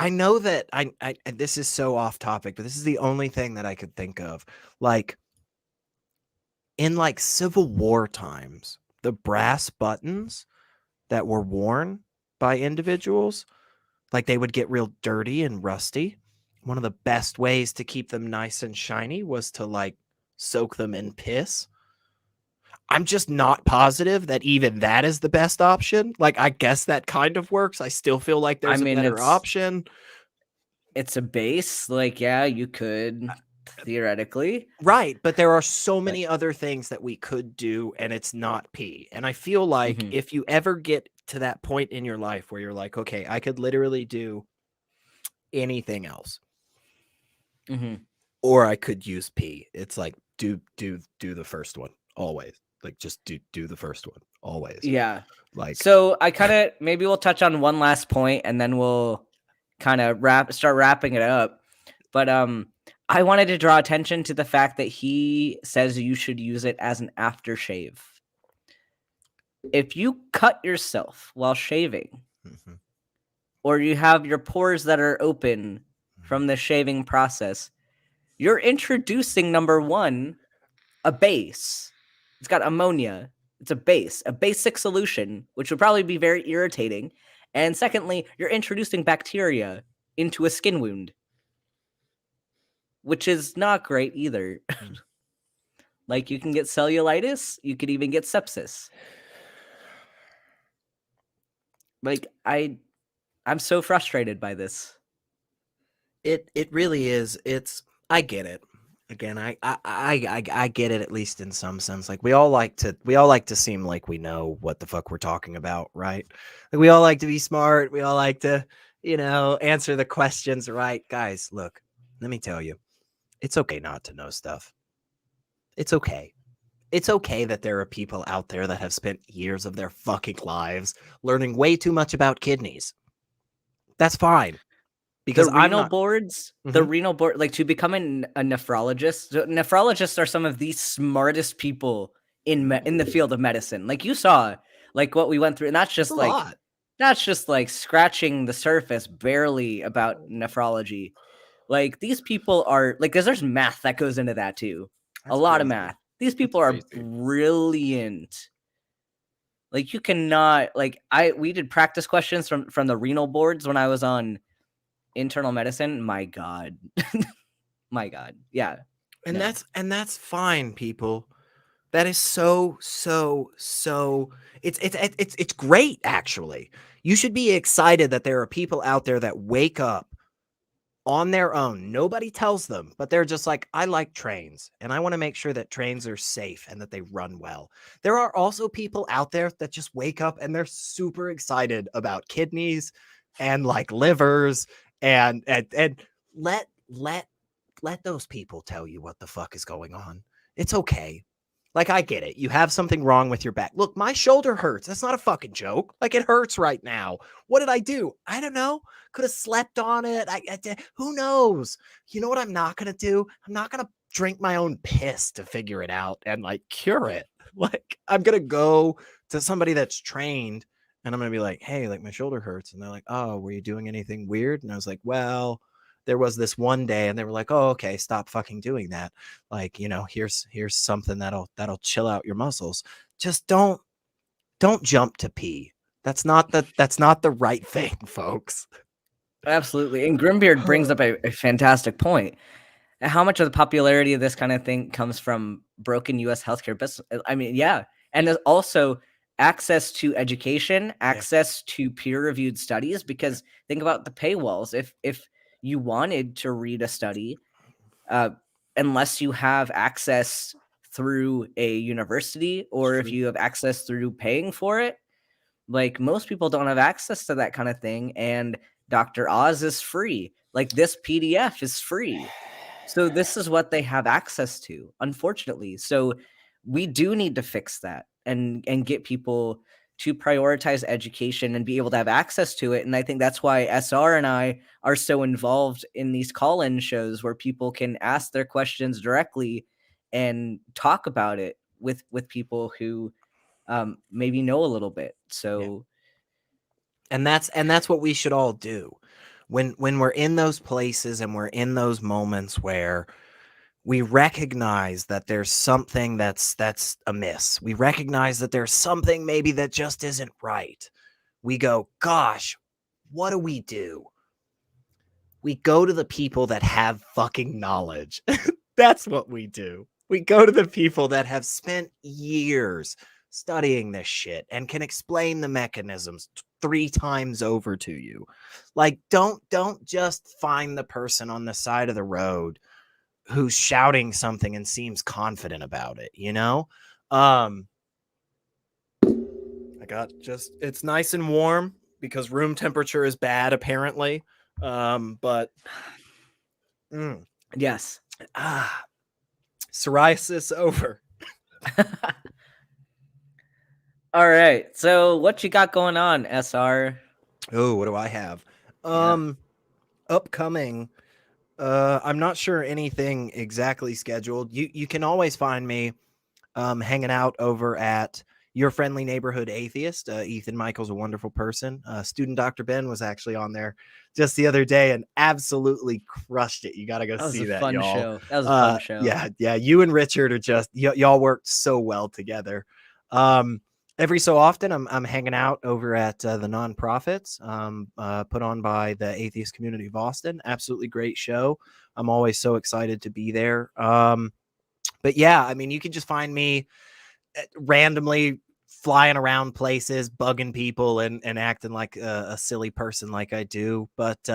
[SPEAKER 2] know that I this is so off topic, but this is the only thing that I could think of. Like in like Civil War times, the brass buttons that were worn by individuals, like they would get real dirty and rusty. One of the best ways to keep them nice and shiny was to like soak them in piss. I'm just not positive that even that is the best option. Like, I guess that kind of works. I still feel like there's a better option.
[SPEAKER 1] It's a base. Like, yeah, you could theoretically.
[SPEAKER 2] Right. But there are so many other things that we could do, and it's not pee. And I feel like if you ever get to that point in your life where you're like, okay, I could literally do anything else. Or I could use pee. It's like, do the first one always. Like, just do the first one always.
[SPEAKER 1] Yeah.
[SPEAKER 2] Like,
[SPEAKER 1] so I kind of, maybe we'll touch on one last point and then we'll kind of start wrapping it up. But I wanted to draw attention to the fact that he says you should use it as an aftershave. If you cut yourself while shaving, or you have your pores that are open from the shaving process, you're introducing, number one, a base. It's got ammonia. It's a base, a basic solution, which would probably be very irritating. And secondly, you're introducing bacteria into a skin wound, which is not great either. Like, you can get cellulitis. You could even get sepsis. Like, I'm so frustrated by this.
[SPEAKER 2] It really is. I get it. Again, I get it, at least in some sense. Like, we all like to seem like we know what the fuck we're talking about, right? Like, we all like to be smart. We all like to, answer the questions right. Guys, look, let me tell you, it's okay not to know stuff. It's okay. It's okay that there are people out there that have spent years of their fucking lives learning way too much about kidneys. That's fine. Because
[SPEAKER 1] the renal boards, like, to become a nephrologist, nephrologists are some of the smartest people in the field of medicine. Like, you saw, like, what we went through, and that's just like scratching the surface barely about nephrology. Like, these people are like, because there's math that goes into that too. That's a lot of math. These people are brilliant. Like, you cannot, like, we did practice questions from the renal boards when I was on internal medicine. My God. My God. Yeah.
[SPEAKER 2] And that's fine, people. That is so it's great, actually. You should be excited that there are people out there that wake up on their own. Nobody tells them, but they're just like, I like trains and I want to make sure that trains are safe and that they run well. There are also people out there that just wake up and they're super excited about kidneys and like livers and let those people tell you what the fuck is going on. It's okay. Like, I get it. You have something wrong with your back. Look, my shoulder hurts. That's not a fucking joke. Like, it hurts right now. What did I do? I don't know. Could have slept on it. Who knows? You know what I'm not going to do? I'm not going to drink my own piss to figure it out and like cure it. Like, I'm going to go to somebody that's trained And I'm going to be like, hey, like my shoulder hurts. And they're like, oh, were you doing anything weird? And I was like, well, there was this one day. And they were like, oh, okay, stop fucking doing that. Like, you know, here's something that'll chill out your muscles. Just don't jump to pee. That's not the right thing, folks.
[SPEAKER 1] Absolutely. And Grimbeard brings up a fantastic point. How much of the popularity of this kind of thing comes from broken U.S. healthcare business? I mean, yeah. And there's also access to education, access to peer-reviewed studies, because think about the paywalls. If you wanted to read a study, unless you have access through a university or if you have access through paying for it, like most people don't have access to that kind of thing. And Dr. Oz is free. Like this PDF is free. So this is what they have access to, unfortunately. So we do need to fix that and get people to prioritize education and be able to have access to it. And I think that's why SR and I are so involved in these call-in shows where people can ask their questions directly and talk about it with people who maybe know a little bit. So
[SPEAKER 2] and that's what we should all do when we're in those places and we're in those moments where we recognize that there's something that's amiss. We recognize that there's something maybe that just isn't right. We go, gosh, what do? We go to the people that have fucking knowledge. That's what we do. We go to the people that have spent years studying this shit and can explain the mechanisms 3 times over to you. Like, don't just find the person on the side of the road who's shouting something and seems confident about it, you know? It's nice and warm because room temperature is bad apparently. But
[SPEAKER 1] yes.
[SPEAKER 2] Psoriasis over.
[SPEAKER 1] All right. So what you got going on, SR?
[SPEAKER 2] Oh, what do I have? Upcoming. I'm not sure anything exactly scheduled. You can always find me hanging out over at Your Friendly Neighborhood Atheist. Ethan Michael's a wonderful person. Student Dr. Ben was actually on there just the other day and absolutely crushed it. You got to go see that,
[SPEAKER 1] fun
[SPEAKER 2] y'all.
[SPEAKER 1] show. That was a fun show.
[SPEAKER 2] Yeah. You and Richard are just, y'all worked so well together. Every so often, I'm hanging out over at the nonprofits put on by the Atheist Community of Austin. Absolutely great show. I'm always so excited to be there. But yeah, I mean, you can just find me randomly flying around places, bugging people and acting like a silly person like I do. But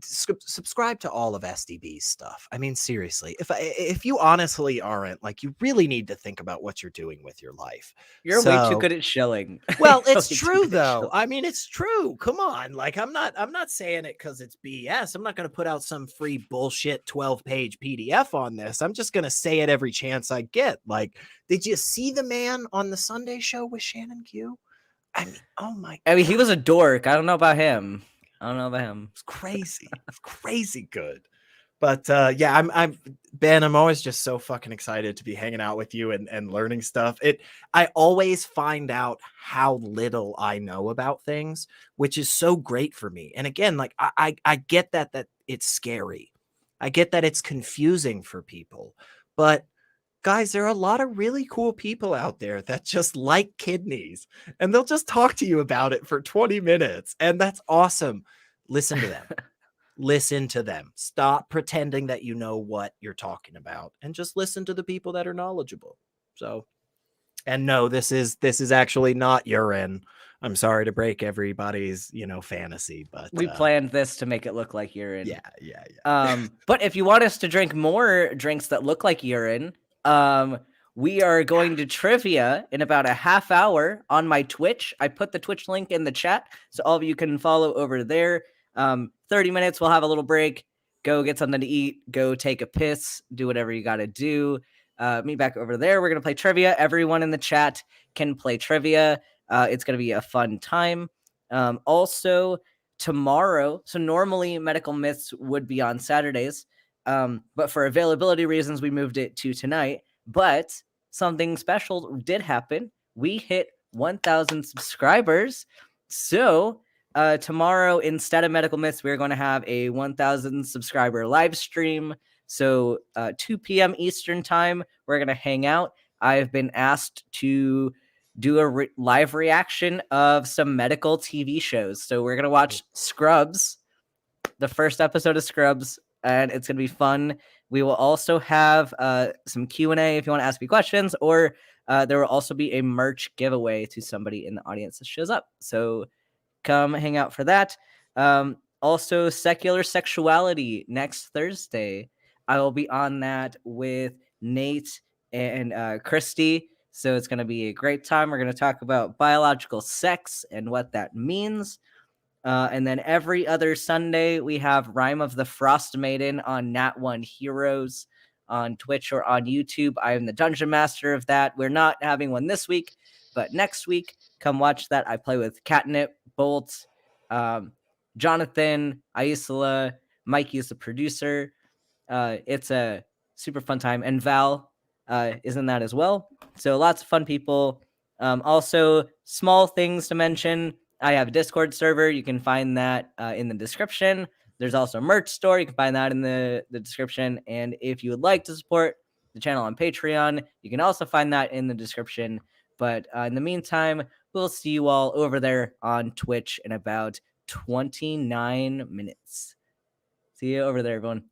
[SPEAKER 2] subscribe to all of SDB's stuff. I mean, seriously, if you honestly aren't, like, you really need to think about what you're doing with your life.
[SPEAKER 1] You're way too good at shilling.
[SPEAKER 2] Well, it's true though. I mean, it's true. Come on. Like, I'm not saying it because it's BS. I'm not going to put out some free bullshit 12-page PDF on this. I'm just going to say it every chance I get. Like, did you see the man on the Sunday show with Shannon Q? I mean, oh my God.
[SPEAKER 1] I mean, he was a dork. I don't know about him.
[SPEAKER 2] It's crazy. It's crazy good. But yeah, I'm Ben. I'm always just so fucking excited to be hanging out with you and learning stuff. I always find out how little I know about things, which is so great for me. And again, like I get that it's scary. I get that it's confusing for people. But guys, there are a lot of really cool people out there that just like kidneys and they'll just talk to you about it for 20 minutes. And that's awesome. Listen to them. Listen to them. Stop pretending that you know what you're talking about and just listen to the people that are knowledgeable. So, and no, this is actually not urine. I'm sorry to break everybody's, fantasy, but
[SPEAKER 1] we planned this to make it look like urine.
[SPEAKER 2] Yeah.
[SPEAKER 1] But if you want us to drink more drinks that look like urine, we are going to trivia in about a half hour on my Twitch. I put the Twitch link in the chat, so all of you can follow over there. 30 minutes, we'll have a little break, go get something to eat, go take a piss, do whatever you got to do. Meet back over there. We're going to play trivia. Everyone in the chat can play trivia. It's going to be a fun time. Also, tomorrow, so normally Medical Myths would be on Saturdays, but for availability reasons, we moved it to tonight. But something special did happen. We hit 1,000 subscribers. So tomorrow, instead of Medical Myths, we're going to have a 1,000 subscriber live stream. So 2 p.m. Eastern time, we're going to hang out. I've been asked to do a live reaction of some medical TV shows. So we're going to watch Scrubs, the first episode of Scrubs, and it's going to be fun. We will also have some Q&A if you want to ask me questions, or there will also be a merch giveaway to somebody in the audience that shows up. So come hang out for that. Also, Secular Sexuality next Thursday. I will be on that with Nate and Christy. So it's going to be a great time. We're going to talk about biological sex and what that means. And then every other Sunday, we have Rhyme of the Frost Maiden on Nat One Heroes on Twitch or on YouTube. I am the Dungeon Master of that. We're not having one this week, but next week, come watch that. I play with Catnip, Bolt, Jonathan, Aisla, Mikey is the producer. It's a super fun time. And Val is in that as well. So lots of fun people. Also, small things to mention. I have a Discord server. You can find that in the description. There's also a merch store. You can find that in the description. And if you would like to support the channel on Patreon, you can also find that in the description. But in the meantime, we'll see you all over there on Twitch in about 29 minutes. See you over there, everyone.